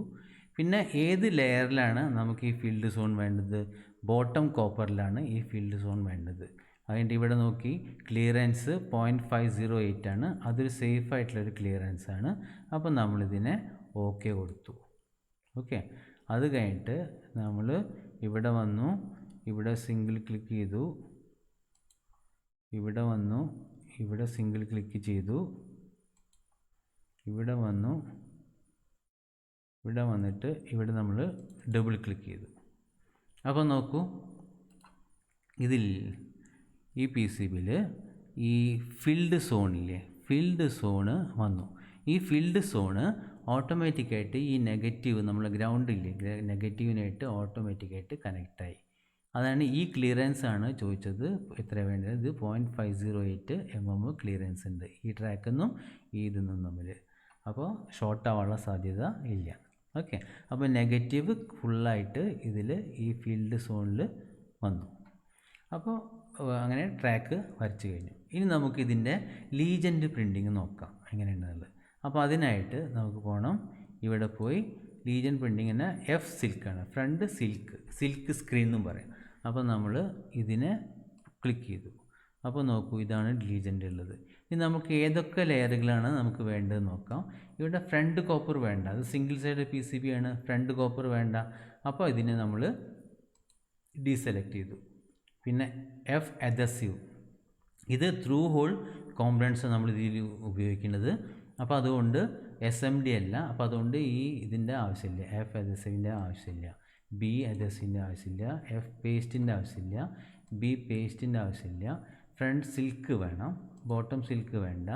Speaker 1: പിന്നെ ഏത് ലെയറിലാണ് നമുക്ക് ഈ ഫീൽഡ് സോൺ വേണ്ടത്? ബോട്ടം കോപ്പറിലാണ് ഈ ഫീൽഡ് സോൺ വേണ്ടത്. അതിൻ്റെ ഇവിടെ നോക്കി ക്ലിയറൻസ് 0.508 ആണ്. അതൊരു സേഫ് ആയിട്ടുള്ളൊരു ക്ലിയറൻസ് ആണ്. അപ്പോൾ നമ്മളിതിനെ ഓക്കെ കൊടുത്തു. ഓക്കെ, അത് കഴിഞ്ഞിട്ട് നമ്മൾ ഇവിടെ വന്നു, ഇവിടെ സിംഗിൾ ക്ലിക്ക് ചെയ്തു, ഇവിടെ വന്നു, ഇവിടെ സിംഗിൾ ക്ലിക്ക് ചെയ്തു, ഇവിടെ വന്നു, ഇവിടെ വന്നിട്ട് ഇവിടെ നമ്മൾ ഡബിൾ ക്ലിക്ക് ചെയ്തു. അപ്പോൾ നോക്കൂ, ഇതിൽ ഈ പി സി ബിയിൽ ഈ ഫിൽഡ് സോണില്ലേ, ഫിൽഡ് സോണ് വന്നു. ഈ ഫിൽഡ് സോണ് ഓട്ടോമാറ്റിക്കായിട്ട് ഈ നെഗറ്റീവ് നമ്മളെ ഗ്രൗണ്ടില്ലേ, നെഗറ്റീവിനായിട്ട് ഓട്ടോമാറ്റിക്കായിട്ട് കണക്റ്റായി. അതാണ് ഈ ക്ലിയറൻസ് ആണ് ചോദിച്ചത്, എത്ര വേണ്ടത്. ഇത് 0.508 mm ക്ലിയറൻസ് ഉണ്ട് ഈ ട്രാക്കിൽ നിന്നും ഈ ഇതിൽ നിന്നും തമ്മിൽ. അപ്പോൾ ഷോർട്ട് ആവാനുള്ള സാധ്യത ഇല്ല. ഓക്കെ, അപ്പോൾ നെഗറ്റീവ് ഫുള്ളായിട്ട് ഇതിൽ ഈ ഫീൽഡ് സോണിൽ വന്നു. അപ്പോൾ അങ്ങനെ ട്രാക്ക് വരച്ച് കഴിഞ്ഞു. ഇനി നമുക്ക് ഇതിൻ്റെ ലീജൻഡ് പ്രിൻറ്റിങ് നോക്കാം എങ്ങനെയുണ്ടെന്നുള്ളത്. അപ്പോൾ അതിനായിട്ട് നമുക്ക് പോകണം, ഇവിടെ പോയി ലീജൻഡ് പ്രിൻറ്റിങ്ങിന് എഫ് സിൽക്കാണ്, ഫ്രണ്ട് സിൽക്ക് സ്ക്രീൻ എന്നും പറയും. അപ്പോൾ നമ്മൾ ഇതിനെ ക്ലിക്ക് ചെയ്തു. അപ്പോൾ നോക്കൂ, ഇതാണ് ലീജൻഡ് ഉള്ളത്. ഇനി നമുക്ക് ഏതൊക്കെ ലെയറുകളാണ് നമുക്ക് വേണ്ടത് നോക്കാം. ഇവിടെ ഫ്രണ്ട് കോപ്പർ വേണ്ട, അത് single side P C B ആണ്, ഫ്രണ്ട് കോപ്പർ വേണ്ട. അപ്പോൾ ഇതിനെ നമ്മൾ ഡീസെലക്ട് ചെയ്തു. പിന്നെ എഫ് അഡസീവ്, ഇത് ത്രൂ ഹോൾ കോമ്പണൻസ് നമ്മൾ ഇതിൽ ഉപയോഗിക്കുന്നത്. അപ്പോൾ അതുകൊണ്ട് SMD അല്ല, അപ്പോൾ അതുകൊണ്ട് ഇതിൻ്റെ ആവശ്യമില്ല, എഫ് അഡസീവിൻ്റെ ആവശ്യമില്ല, ബി അഡസീവിൻ്റെ ആവശ്യമില്ല, എഫ് പേസ്റ്റിൻ്റെ ആവശ്യമില്ല, ബി പേസ്റ്റിൻ്റെ ആവശ്യമില്ല. ഫ്രണ്ട് സിൽക്ക് വേണം, ബോട്ടം സിൽക്ക് വേണ്ട,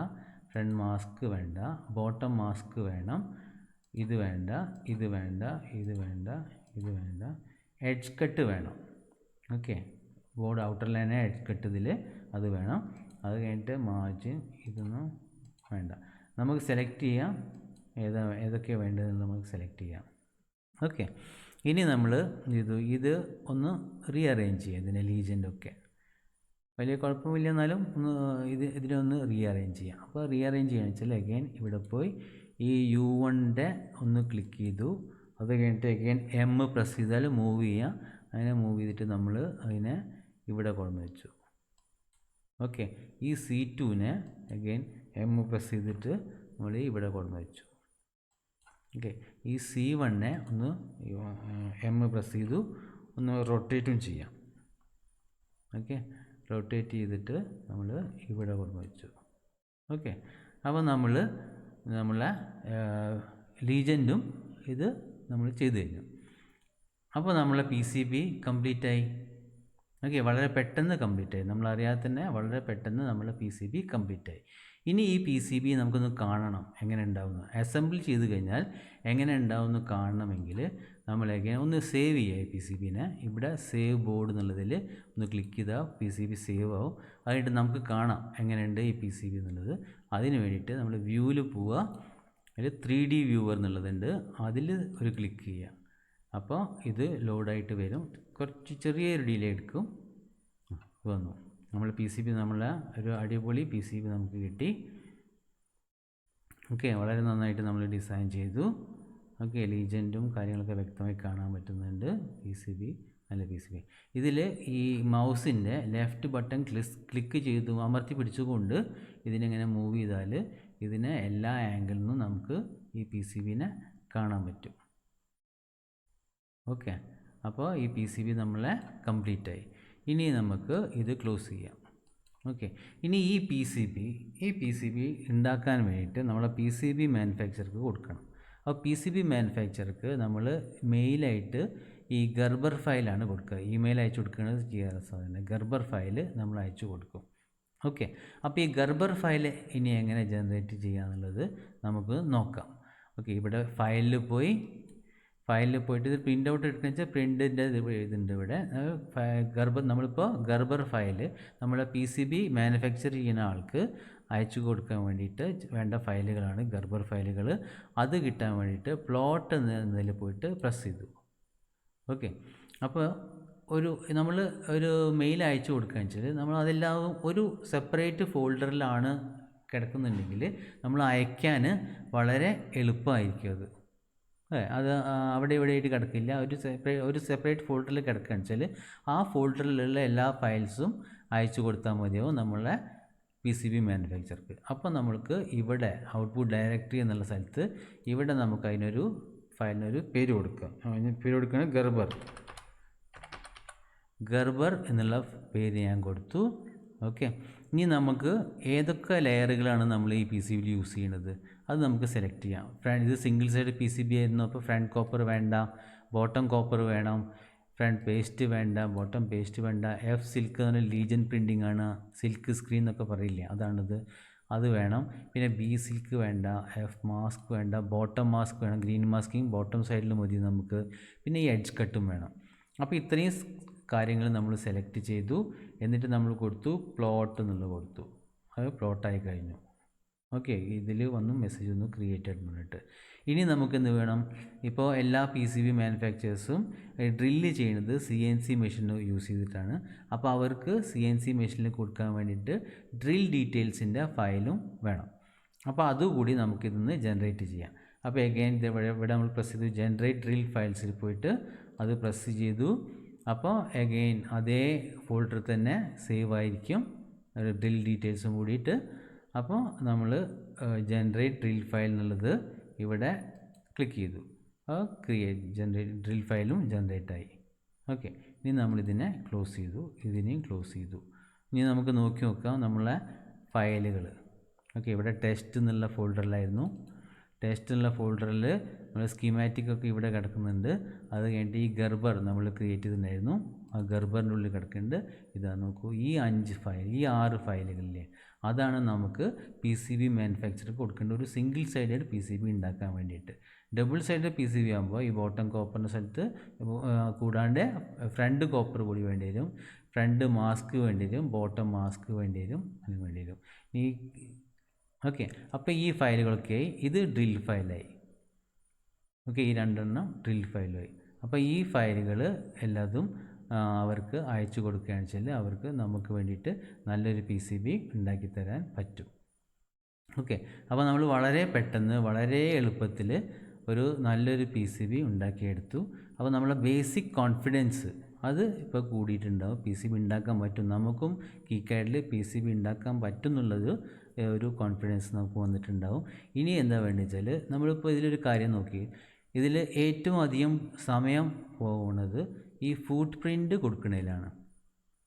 Speaker 1: ഫ്രണ്ട് മാസ്ക് വേണ്ട, ബോട്ടം മാസ്ക് വേണം, ഇത് വേണ്ട, ഇത് വേണ്ട, ഇത് വേണ്ട, ഇത് വേണ്ട. എഡ്ജ് കട്ട് വേണം. ഓക്കെ, ബോർഡ് ഔട്ടർ ലൈനെ എഡ്ജ് കട്ട് ഇതിൽ അത് വേണം. അത് കഴിഞ്ഞിട്ട് മാർജിൻ ഇതൊന്നും വേണ്ട. നമുക്ക് സെലക്ട് ചെയ്യാം ഏതൊക്കെയാണ് വേണ്ടതെന്ന് നമുക്ക് സെലക്ട് ചെയ്യാം. ഓക്കെ, ഇനി നമ്മൾ ഇത് ഒന്ന് റീഅറേഞ്ച് ചെയ്യാം, ഇതിനെ ലീജൻഡൊക്കെ വലിയ കുഴപ്പമില്ല, എന്നാലും ഇതിനൊന്ന് റീഅറേഞ്ച് ചെയ്യാം. അപ്പോൾ റീഅറേഞ്ച് ചെയ്യാന്ന് വെച്ചാൽ അഗൈൻ ഇവിടെ പോയി ഈ U1 ഒന്ന് ക്ലിക്ക് ചെയ്തു. അത് കഴിഞ്ഞിട്ട് അഗൈൻ M പ്രസ് ചെയ്താൽ മൂവ് ചെയ്യാം. അതിനെ മൂവ് ചെയ്തിട്ട് നമ്മൾ അതിനെ ഇവിടെ കൊണ്ടുവന്ന് വെച്ചു. ഓക്കെ, ഈ C2നെ അഗൈൻ M പ്രസ് ചെയ്തിട്ട് നമ്മൾ ഇവിടെ കൊണ്ടുവന്ന് വെച്ചു. ഓക്കെ, ഈ C1നെ ഒന്ന് M പ്രസ് ചെയ്തു, ഒന്ന് റൊട്ടേറ്റും ചെയ്യാം. ഓക്കെ, റൊട്ടേറ്റ് ചെയ്തിട്ട് നമ്മൾ ഇവിടെ കൊണ്ടുവന്ന് വെച്ചു. ഓക്കെ, അപ്പോൾ നമ്മളെ ലീജൻഡും ഇത് നമ്മൾ ചെയ്തു കഴിഞ്ഞു. അപ്പോൾ നമ്മളെ PCB കംപ്ലീറ്റ് ആയി. ഓക്കെ, വളരെ പെട്ടെന്ന് കംപ്ലീറ്റ് ആയി, നമ്മളറിയാതെ തന്നെ വളരെ പെട്ടെന്ന് നമ്മളെ PCB കംപ്ലീറ്റ് ആയി. ഇനി ഈ PCB നമുക്കൊന്ന് കാണണം എങ്ങനെ ഉണ്ടാവുന്നു. അസംബിൾ ചെയ്ത് കഴിഞ്ഞാൽ എങ്ങനെ ഉണ്ടാവുമെന്ന് കാണണമെങ്കിൽ നമ്മൾ ഒന്ന് സേവ് ചെയ്യുക ഈ PCBനെ. ഇവിടെ സേവ് ബോർഡ് എന്നുള്ളതിൽ ഒന്ന് ക്ലിക്ക് ചെയ്താൽ PCB സേവ് ആവും. അതായിട്ട് നമുക്ക് കാണാം എങ്ങനെയുണ്ട് ഈ PCB എന്നുള്ളത്. അതിന് വേണ്ടിയിട്ട് നമ്മൾ വ്യൂവിൽ പോവുക, അതിൽ 3D വ്യൂവർ എന്നുള്ളതുണ്ട്, അതിൽ ഒരു ക്ലിക്ക് ചെയ്യുക. അപ്പോൾ ഇത് ലോഡായിട്ട് വരും. കുറച്ച് ചെറിയൊരു ഡിലേ എടുക്കും. വന്നു നമ്മൾ PCB, നമ്മളെ ഒരു അടിപൊളി PCB നമുക്ക് കിട്ടി. ഓക്കെ, വളരെ നന്നായിട്ട് നമ്മൾ ഡിസൈൻ ചെയ്തു. ഓക്കെ, ലീജൻഡും കാര്യങ്ങളൊക്കെ വ്യക്തമായി കാണാൻ പറ്റുന്നുണ്ട്. PCB നല്ല PCB. ഇതിൽ ഈ മൗസിൻ്റെ ലെഫ്റ്റ് ബട്ടൺ ക്ലിക്ക് ചെയ്തു അമർത്തി പിടിച്ചുകൊണ്ട് ഇതിനെങ്ങനെ മൂവ് ചെയ്താൽ ഇതിനെ എല്ലാ ആംഗിളിൽ നിന്നും നമുക്ക് ഈ PCBനെ കാണാൻ പറ്റും. ഓക്കെ, അപ്പോൾ ഈ PCB നമ്മളെ കംപ്ലീറ്റ് ആയി. ഇനി നമുക്ക് ഇത് ക്ലോസ് ചെയ്യാം. ഓക്കെ, ഇനി ഈ PCB ഉണ്ടാക്കാൻ വേണ്ടിയിട്ട് നമ്മളെ PCB മാനുഫാക്ചർക്ക് കൊടുക്കണം. അപ്പോൾ PCB മാനുഫാക്ചർക്ക് നമ്മൾ മെയിലായിട്ട് ഈ ഗർബർ ഫയലാണ് കൊടുക്കുക. ഇമെയിൽ അയച്ചു കൊടുക്കുന്നത് ചെയ്യാറ് സാധനം ഗർബർ ഫയൽ നമ്മൾ അയച്ചു കൊടുക്കും. ഓക്കെ, അപ്പോൾ ഈ ഗർബർ ഫയൽ ഇനി എങ്ങനെ ജനറേറ്റ് ചെയ്യാന്നുള്ളത് നമുക്ക് നോക്കാം. ഓക്കെ, ഇവിടെ ഫയലിൽ പോയിട്ട് ഇത് പ്രിൻ്റ് ഔട്ട് എടുക്കുന്ന വെച്ചാൽ പ്രിൻറ്റിൻ്റെ ഇതുണ്ട് ഇവിടെ. നമ്മളിപ്പോൾ ഗർബർ ഫയൽ നമ്മളെ PCB മാനുഫാക്ചർ ചെയ്യുന്ന ആൾക്ക് അയച്ചു കൊടുക്കാൻ വേണ്ടിയിട്ട് വേണ്ട ഫയലുകളാണ് ഗർബർ ഫയലുകൾ. അത് കിട്ടാൻ വേണ്ടിയിട്ട് പ്ലോട്ട് എന്നതിൽ പോയിട്ട് പ്രസ് ചെയ്തു. ഓക്കെ, അപ്പോൾ നമ്മൾ ഒരു മെയിൽ അയച്ചു കൊടുക്കുകയെന്ന് വെച്ചാൽ നമ്മൾ അതെല്ലാം ഒരു സെപ്പറേറ്റ് ഫോൾഡറിലാണ് കിടക്കുന്നുണ്ടെങ്കിൽ നമ്മൾ അയക്കാൻ വളരെ എളുപ്പമായിരിക്കും. അത് അവിടെ ഇവിടെയായിട്ട് കിടക്കില്ല. ഒരു സെപ്പറേറ്റ് ഫോൾഡറിൽ കിടക്കുകയെന്ന് വെച്ചാൽ ആ ഫോൾഡറിലുള്ള എല്ലാ ഫയൽസും അയച്ചു കൊടുത്താൽ മതിയാവും നമ്മളെ PCB മാനുഫാക്ചർക്ക്. അപ്പോൾ നമ്മൾക്ക് ഇവിടെ ഔട്ട്പുട്ട് ഡയറക്ടറി എന്നുള്ള സ്ഥലത്ത് ഇവിടെ നമുക്ക് അതിനൊരു ഫയലിനൊരു പേര് കൊടുക്കാം. പേര് കൊടുക്കുകയാണ് ഗർബർ എന്നുള്ള പേര് ഞാൻ കൊടുത്തു. ഓക്കെ, ഇനി നമുക്ക് ഏതൊക്കെ ലെയറുകളാണ് നമ്മൾ ഈ പി സി ബിയിൽ യൂസ് ചെയ്യുന്നത് അത് നമുക്ക് സെലക്ട് ചെയ്യാം. ഇത് single side P C B ആയിരുന്നു, അപ്പോൾ ഫ്രണ്ട് കോപ്പർ വേണ്ട, ബോട്ടം കോപ്പർ വേണം, ഫ്രണ്ട് പേസ്റ്റ് വേണ്ട, ബോട്ടം പേസ്റ്റ് വേണ്ട. എഫ് സിൽക്ക് എന്ന് പറഞ്ഞാൽ ലീജൻ പ്രിൻറ്റിംഗ് ആണ്, സിൽക്ക് സ്ക്രീൻ എന്നൊക്കെ പറയില്ലേ, അതാണിത്, അത് വേണം. പിന്നെ ബി സിൽക്ക് വേണ്ട, എഫ് മാസ്ക് വേണ്ട, ബോട്ടം മാസ്ക് വേണം, ഗ്രീൻ മാസ്കിങ് ബോട്ടം സൈഡിൽ മതി നമുക്ക്. പിന്നെ ഈ എഡ്ജ് കട്ടും വേണം. അപ്പോൾ ഇത്രയും കാര്യങ്ങൾ നമ്മൾ സെലക്ട് ചെയ്തു. എന്നിട്ട് നമ്മൾ കൊടുത്തു പ്ലോട്ട് എന്നുള്ളത് കൊടുത്തു. അത് പ്ലോട്ടായി കഴിഞ്ഞു. ഓക്കെ, ഇതിൽ വന്നു മെസ്സേജ് ഒന്ന് ക്രിയേറ്റഡ് പറഞ്ഞിട്ട്. ഇനി നമുക്ക് എന്ത് വേണം, ഇപ്പോൾ എല്ലാ പി സി ബി മാനുഫാക്ചേഴ്സും ഡ്രില്ല് ചെയ്യുന്നത് C N C machine use ചെയ്തിട്ടാണ്. അപ്പോൾ അവർക്ക് സി എൻ സി മെഷീനിൽ കൊടുക്കാൻ വേണ്ടിയിട്ട് ഡ്രിൽ ഡീറ്റെയിൽസിൻ്റെ ഫയലും വേണം. അപ്പോൾ അതുകൂടി നമുക്കിതൊന്ന് ജനറേറ്റ് ചെയ്യാം. അപ്പോൾ എഗെയിൻ ഇവിടെ നമ്മൾ പ്രസ് ചെയ്തു, ജനറേറ്റ് ഡ്രിൽ ഫയൽസിൽ പോയിട്ട് അത് പ്രസ് ചെയ്തു. അപ്പോൾ എഗെയിൻ അതേ ഫോൾഡർ തന്നെ സേവ് ആയിരിക്കും ഡ്രിൽ ഡീറ്റെയിൽസും കൂടിയിട്ട്. അപ്പോൾ നമ്മൾ ജനറേറ്റ് ഡ്രിൽ ഫയൽ എന്നുള്ളത് ഇവിടെ ക്ലിക്ക് ചെയ്തു, ജനറേറ്റ് ഡ്രിൽ ഫയലും ജനറേറ്റായി. ഓക്കെ, ഇനി നമ്മളിതിനെ ക്ലോസ് ചെയ്തു, ഇതിനെയും ക്ലോസ് ചെയ്തു. ഇനി നമുക്ക് നോക്കാം നമ്മളെ ഫയലുകൾ. ഓക്കെ, ഇവിടെ ടെസ്റ്റ് എന്നുള്ള ഫോൾഡറിലായിരുന്നു. ടെസ്റ്റ് എന്നുള്ള ഫോൾഡറിൽ നമ്മൾ സ്കീമാറ്റിക്കൊക്കെ ഇവിടെ കിടക്കുന്നുണ്ട്. അത് കഴിഞ്ഞിട്ട് ഈ ഗർബർ നമ്മൾ ക്രിയേറ്റ് ചെയ്തിട്ടുണ്ടായിരുന്നു, ആ ഗർബറിൻ്റെ ഉള്ളിൽ കിടക്കുന്നുണ്ട്. ഇതാ നോക്കൂ, ഈ 5 ഫയൽ, ഈ 6 ഫയലുകളിലെ അതാണ് നമുക്ക് പി സി ബി മാനുഫാക്ചർക്ക് കൊടുക്കേണ്ട ഒരു single sided P C B ഉണ്ടാക്കാൻ വേണ്ടിയിട്ട്. Double sided P C B ആകുമ്പോൾ ഈ ബോട്ടം കോപ്പറിൻ്റെ സ്ഥലത്ത് കൂടാണ്ട് ഫ്രണ്ട് കോപ്പർ കൂടി വേണ്ടി വരും, ഫ്രണ്ട് മാസ്ക് വേണ്ടി വരും, ബോട്ടം മാസ്ക് വേണ്ടി വരും, അതിന് വേണ്ടി വരും. ഈ ഓക്കെ, അപ്പോൾ ഈ ഫയലുകളൊക്കെ ഇത് ഡ്രിൽ ഫയലായി. ഓക്കെ, ഈ 2 ഡ്രിൽ ഫയലായി. അപ്പോൾ ഈ ഫയലുകൾ എല്ലാതും അവർക്ക് അയച്ചു കൊടുക്കുകയാണെന്ന് വെച്ചാൽ അവർക്ക് നമുക്ക് വേണ്ടിയിട്ട് നല്ലൊരു പി സി ബി ഉണ്ടാക്കി തരാൻ പറ്റും. ഓക്കെ, അപ്പോൾ നമ്മൾ വളരെ പെട്ടെന്ന് വളരെ എളുപ്പത്തിൽ ഒരു നല്ലൊരു പി സി ബി ഉണ്ടാക്കിയെടുത്തു. അപ്പോൾ നമ്മളെ ബേസിക് കോൺഫിഡൻസ് അത് ഇപ്പോൾ കൂടിയിട്ടുണ്ടാവും. പി സി ബി ഉണ്ടാക്കാൻ പറ്റും, നമുക്കും കീകാഡിൽ പി സി ബി ഉണ്ടാക്കാൻ പറ്റും എന്നുള്ളത് ഒരു കോൺഫിഡൻസ് നമുക്ക് വന്നിട്ടുണ്ടാവും. ഇനി എന്താ വേണ്ടത് വെച്ചാൽ നമ്മളിപ്പോൾ ഇതിലൊരു കാര്യം നോക്കി, ഇതിൽ ഏറ്റവും അധികം സമയം പോകുന്നത് ഈ ഫുട് പ്രിൻ്റ് കൊടുക്കുന്നതിലാണ്.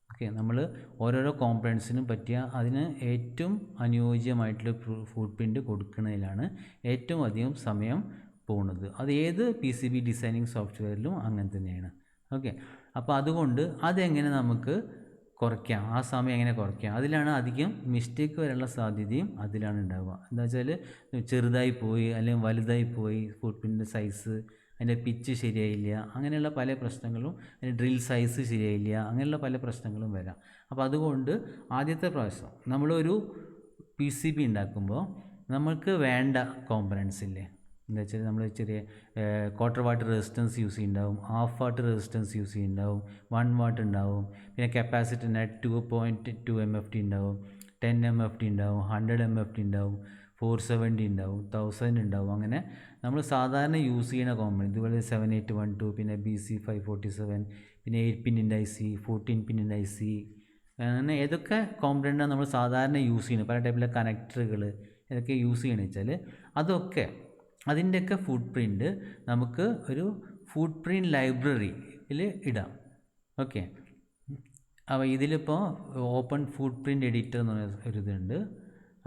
Speaker 1: ഓക്കെ, നമ്മൾ ഓരോരോ കോമ്പണൻസിനും പറ്റിയ അതിന് ഏറ്റവും അനുയോജ്യമായിട്ടുള്ള ഫുട് പ്രിൻ്റ് കൊടുക്കുന്നതിലാണ് ഏറ്റവും അധികം സമയം പോകുന്നത്. അത് ഏത് പി സി ബി ഡിസൈനിങ് സോഫ്റ്റ്വെയറിലും അങ്ങനെ തന്നെയാണ്. ഓക്കെ, അപ്പോൾ അതുകൊണ്ട് അതെങ്ങനെ നമുക്ക് കുറയ്ക്കാം, ആ സമയം എങ്ങനെ കുറയ്ക്കാം, അതിലാണ് അധികം മിസ്റ്റേക്ക് വരാനുള്ള സാധ്യതയും അതിലാണ് ഉണ്ടാവുക. എന്താ വെച്ചാൽ ചെറുതായി പോയി അല്ലെങ്കിൽ വലുതായി പോയി, ഫുട് പ്രിൻ്റ് സൈസ്, അതിൻ്റെ പിച്ച് ശരിയായില്ല, അങ്ങനെയുള്ള പല പ്രശ്നങ്ങളും, അതിൻ്റെ ഡ്രിൽ സൈസ് ശരിയായില്ല, അങ്ങനെയുള്ള പല പ്രശ്നങ്ങളും വരാം. അപ്പോൾ അതുകൊണ്ട് ആദ്യത്തെ പ്രാവശ്യം നമ്മളൊരു പി സി ബി ഉണ്ടാക്കുമ്പോൾ നമുക്ക് വേണ്ട കോമ്പണൻസ് ഇല്ലേ, എന്താ വെച്ചാൽ നമ്മൾ ചെറിയ ക്വാർട്ടർ വാട്ട് റെസിസ്റ്റൻസ് യൂസ് ചെയ്യുന്നുണ്ടാവും, ഹാഫ് വാട്ട് റെസിസ്റ്റൻസ് യൂസ് ചെയ്യുന്നുണ്ടാവും, 1 വാട്ട് ഉണ്ടാവും, പിന്നെ കപ്പാസിറ്ററിന് 2.2 MFT ഉണ്ടാവും, 10 MFT ഉണ്ടാവും, 100 MFT ഉണ്ടാവും, 470 ഉണ്ടാവും, 1000 ഉണ്ടാവും. അങ്ങനെ നമ്മൾ സാധാരണ യൂസ് ചെയ്യുന്ന കോമ്പണൻറ്റ് ഇതുപോലെ 7812, പിന്നെ BC547, പിന്നെ 8 പിന്നിൻ്റെ IC, 14 പിന്നിൻ്റെ IC, അങ്ങനെ ഏതൊക്കെ കോമ്പണൻറ്റാണ് നമ്മൾ സാധാരണ യൂസ് ചെയ്യുന്നത്, പല ടൈപ്പിലെ കണക്ടറുകൾ ഏതൊക്കെ യൂസ് ചെയ്യണമെന്ന് വെച്ചാൽ അതൊക്കെ അതിൻ്റെയൊക്കെ ഫുട് പ്രിൻ്റ് നമുക്ക് ഒരു ഫുട് പ്രിൻ്റ് ലൈബ്രറിയിൽ ഇടാം. ഓക്കെ, അപ്പോൾ ഇതിലിപ്പോൾ ഓപ്പൺ ഫുട് പ്രിൻ്റ് എഡിറ്റർ എന്ന് പറഞ്ഞ ഒരു ഇതുണ്ട്.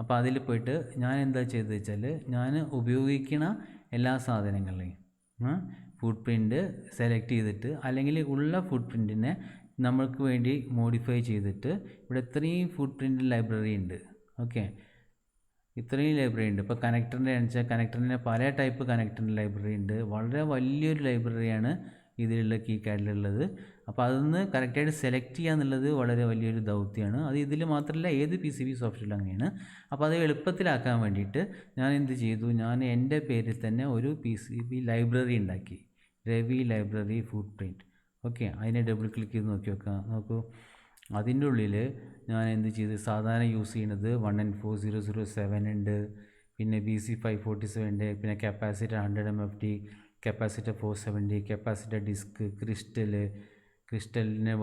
Speaker 1: അപ്പോൾ അതിൽ പോയിട്ട് ഞാൻ എന്താ ചെയ്തത് വെച്ചാൽ ഞാൻ ഉപയോഗിക്കുന്ന എല്ലാ സാധനങ്ങളെയും ഫുട് പ്രിൻ്റ് സെലക്ട് ചെയ്തിട്ട്, അല്ലെങ്കിൽ ഉള്ള ഫുട് പ്രിൻറ്റിനെ നമ്മൾക്ക് വേണ്ടി മോഡിഫൈ ചെയ്തിട്ട്, ഇവിടെ ഇത്രയും ഫുട് പ്രിൻ്റ് ലൈബ്രറി ഉണ്ട്. ഓക്കെ, ഇത്രയും ലൈബ്രറി ഉണ്ട്. ഇപ്പോൾ കണക്ടറിൻ്റെ വെച്ചാൽ കണക്ടറിൻ്റെ പല ടൈപ്പ് കണക്ടറിൻ്റെ ലൈബ്രറി ഉണ്ട്. വളരെ വലിയൊരു ലൈബ്രറിയാണ് ഇതിലുള്ള കീകാഡിലുള്ളത്. അപ്പോൾ അതൊന്ന് കറക്റ്റായിട്ട് സെലക്ട് ചെയ്യുക എന്നുള്ളത് വളരെ വലിയൊരു ദൗത്യമാണ്. അത് ഇതിൽ മാത്രമല്ല, ഏത് പി സി ബി സോഫ്റ്റ്വെയറിലും അങ്ങനെയാണ്. അപ്പോൾ അത് എളുപ്പത്തിലാക്കാൻ വേണ്ടിയിട്ട് ഞാൻ എന്ത് ചെയ്തു, ഞാൻ എൻ്റെ പേരിൽ തന്നെ ഒരു പി സി ബി ലൈബ്രറി ഉണ്ടാക്കി, രവി ലൈബ്രറി ഫുട് പ്രിൻ്റ്. ഓക്കെ, അതിനെ ഡബിൾ ക്ലിക്ക് ചെയ്ത് നോക്കൂ. അതിൻ്റെ ഉള്ളിൽ ഞാൻ എന്ത് ചെയ്ത്, സാധാരണ യൂസ് ചെയ്യുന്നത് 1N4007 ഉണ്ട്, പിന്നെ BC547 ഉണ്ട്, പിന്നെ capacitor 100 MFT, capacitor 470, capacitor disc, ക്രിസ്റ്റലിന്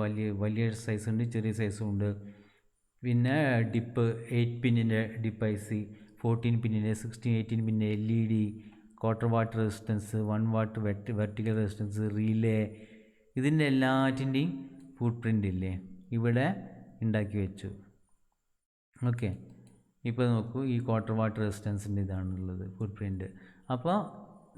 Speaker 1: വലിയ സൈസ് ഉണ്ട്, ചെറിയ സൈസും ഉണ്ട്. പിന്നെ ഡിപ്പ് 8 പിന്നിൻ്റെ ഡിപ്പ് IC, 14 പിന്നിൻ്റെ, 16, 18 പിന്നിൻ്റെ LED, quarter watt resistance, 1 watt vertical resistance, relay, ഇതിൻ്റെ എല്ലാറ്റിൻ്റെയും ഫുട് പ്രിൻ്റ് ഇല്ലേ ഇവിടെ ഉണ്ടാക്കി വെച്ചു. ഓക്കെ, ഇപ്പോൾ നോക്കൂ, ഈ ക്വാർട്ടർ വാട്ടർ റെസിസ്റ്റൻസിൻ്റെ ഇതാണുള്ളത് ഫുട് പ്രിൻറ്റ്. അപ്പോൾ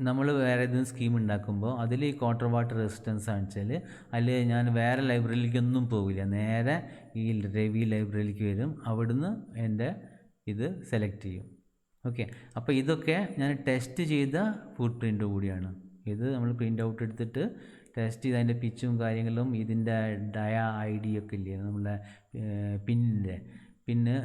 Speaker 1: നമ്മൾ വേറെ ഏതെങ്കിലും സ്കീം ഉണ്ടാക്കുമ്പോൾ അതിൽ ഈ ക്വാർട്ടർ വാട്ടർ റെസിസ്റ്റൻസ് കാണിച്ചാൽ അതിൽ ഞാൻ വേറെ ലൈബ്രറിയിലേക്കൊന്നും പോകില്ല, നേരെ ഈ രവി ലൈബ്രറിയിലേക്ക് വരും, അവിടുന്ന് എൻ്റെ ഇത് സെലക്ട് ചെയ്യും. ഓക്കെ, അപ്പോൾ ഇതൊക്കെ ഞാൻ ടെസ്റ്റ് ചെയ്ത ഫുട് പ്രിൻ്റ് കൂടിയാണ്. ഇത് നമ്മൾ പ്രിൻ്റ് ഔട്ട് എടുത്തിട്ട് ടെസ്റ്റ് ചെയ്ത് അതിൻ്റെ പിച്ചും കാര്യങ്ങളും ഇതിൻ്റെ ഡയ ID ഒക്കെ ഇല്ലേ നമ്മളെ പിന്നെ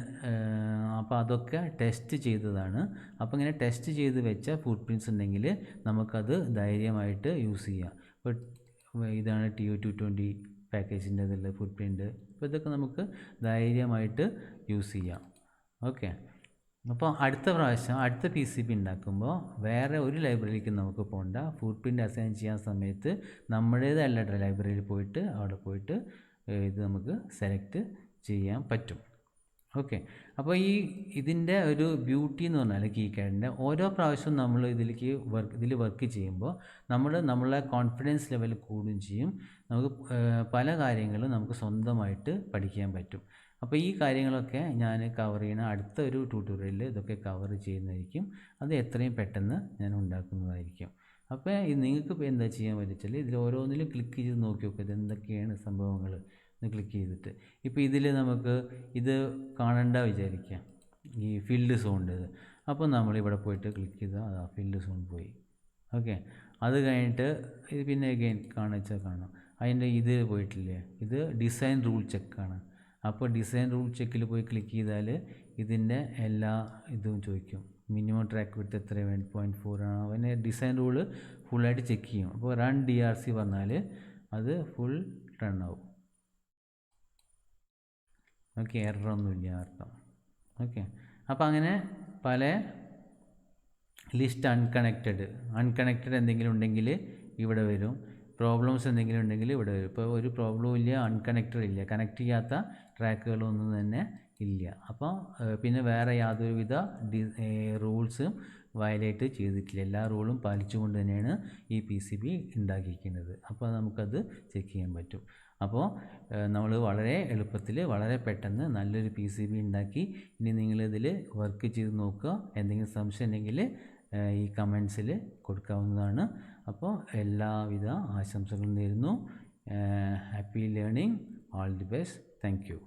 Speaker 1: അപ്പോൾ അതൊക്കെ ടെസ്റ്റ് ചെയ്തതാണ്. അപ്പോൾ ഇങ്ങനെ ടെസ്റ്റ് ചെയ്ത് വെച്ച ഫുട് പ്രിൻറ്റ്സ് ഉണ്ടെങ്കിൽ നമുക്കത് ധൈര്യമായിട്ട് യൂസ് ചെയ്യാം. ഇപ്പോൾ ഇതാണ് TU220 പാക്കേജിൻ്റെ ഇതിലുള്ള ഫുട് പ്രിൻറ്റ്. അപ്പോൾ ഇതൊക്കെ നമുക്ക് ധൈര്യമായിട്ട് യൂസ് ചെയ്യാം. ഓക്കെ, അപ്പോൾ അടുത്ത പ്രാവശ്യം അടുത്ത PCB ഉണ്ടാക്കുമ്പോൾ വേറെ ഒരു ലൈബ്രറിയിലേക്ക് നമുക്ക് പോകണ്ട. ഫുട് പ്രിൻ്റ് അസൈൻ ചെയ്യാൻ സമയത്ത് നമ്മുടേതല്ല ലൈബ്രറിയിൽ പോയിട്ട് അവിടെ പോയിട്ട് ഇത് നമുക്ക് സെലക്ട് ചെയ്യാൻ പറ്റും. ഓക്കെ, അപ്പോൾ ഇതിൻ്റെ ഒരു ബ്യൂട്ടി എന്ന് പറഞ്ഞാൽ KiCad ഓരോ പ്രാവശ്യവും നമ്മൾ ഇതിൽ വർക്ക് ചെയ്യുമ്പോൾ നമ്മളെ കോൺഫിഡൻസ് ലെവൽ കൂടുകയും ചെയ്യും. നമുക്ക് പല കാര്യങ്ങളും നമുക്ക് സ്വന്തമായിട്ട് പഠിക്കാൻ പറ്റും. അപ്പോൾ ഈ കാര്യങ്ങളൊക്കെ ഞാൻ കവർ ചെയ്യുന്ന അടുത്ത ഒരു ട്യൂട്ടോറിയലിൽ ഇതൊക്കെ കവർ ചെയ്യുന്നതായിരിക്കും. അത് എത്രയും പെട്ടെന്ന് ഞാൻ ഉണ്ടാക്കുന്നതായിരിക്കും. അപ്പോൾ നിങ്ങൾക്ക് ഇപ്പോൾ എന്താ ചെയ്യാൻ പറ്റിച്ചാൽ ഇതിൽ ഓരോന്നിലും ക്ലിക്ക് ചെയ്ത് നോക്കി നോക്കുക, ഇത് എന്തൊക്കെയാണ് സംഭവങ്ങൾ എന്ന് ക്ലിക്ക് ചെയ്തിട്ട്. ഇപ്പോൾ ഇതിൽ നമുക്ക് ഇത് കാണണ്ട വിചാരിക്കാം, ഈ ഫീൽഡ് സോണിൻ്റെത്. അപ്പോൾ നമ്മളിവിടെ പോയിട്ട് ക്ലിക്ക് ചെയ്താൽ ആ ഫീൽഡ് സോൺ പോയി. ഓക്കെ, അത് കഴിഞ്ഞിട്ട് ഇത് പിന്നെ അഗെയിൻ കാണിച്ചാൽ കാണാം അതിൻ്റെ ഇത് പോയിട്ടില്ലേ, ഇത് ഡിസൈൻ റൂൾ ചെക്കാണ്. അപ്പോൾ ഡിസൈൻ റൂൾ ചെക്കിൽ പോയി ക്ലിക്ക് ചെയ്താൽ ഇതിൻ്റെ എല്ലാ ഇതും ചോദിക്കും. മിനിമം ട്രാക്ക് വിഡ്ത്ത് എത്ര 1.4 ആണ്, അവന് ഡിസൈൻ റൂള് ഫുള്ളായിട്ട് ചെക്ക് ചെയ്യും. അപ്പോൾ റൺ DRC പറഞ്ഞാൽ അത് ഫുൾ റൺ ആവും. ഓക്കെ, എററൊന്നുമില്ല അർത്ഥം. ഓക്കെ, അപ്പോൾ അങ്ങനെ പല ലിസ്റ്റ് അൺകണക്റ്റഡ് എന്തെങ്കിലും ഉണ്ടെങ്കിൽ ഇവിടെ വരും, പ്രോബ്ലംസ് എന്തെങ്കിലും ഉണ്ടെങ്കിൽ ഇവിടെ വരും. ഇപ്പോൾ ഒരു പ്രോബ്ലവും ഇല്ല, അൺകണക്റ്റഡ് ഇല്ല, കണക്ട് ചെയ്യാത്ത ട്രാക്കുകളൊന്നും തന്നെ ഇല്ല. അപ്പോൾ പിന്നെ വേറെ യാതൊരുവിധ റൂൾസും വയലേറ്റ് ചെയ്തിട്ടില്ല, എല്ലാ റൂളും പാലിച്ചുകൊണ്ട് തന്നെയാണ് ഈ PCB ഉണ്ടാക്കിയിരിക്കുന്നത്. അപ്പോൾ നമുക്കത് ചെക്ക് ചെയ്യാൻ പറ്റും. അപ്പോൾ നമ്മൾ വളരെ എളുപ്പത്തിൽ വളരെ പെട്ടെന്ന് നല്ലൊരു PCB ഉണ്ടാക്കി. ഇനി നിങ്ങളിതിൽ വർക്ക് ചെയ്ത് നോക്കുക. എന്തെങ്കിലും സംശയം ഉണ്ടെങ്കിൽ ഈ കമൻസിൽ കൊടുക്കാവുന്നതാണ്. അപ്പോൾ എല്ലാവിധ ആശംസകളും നേരുന്നു. Happy learning, all the best, thank you.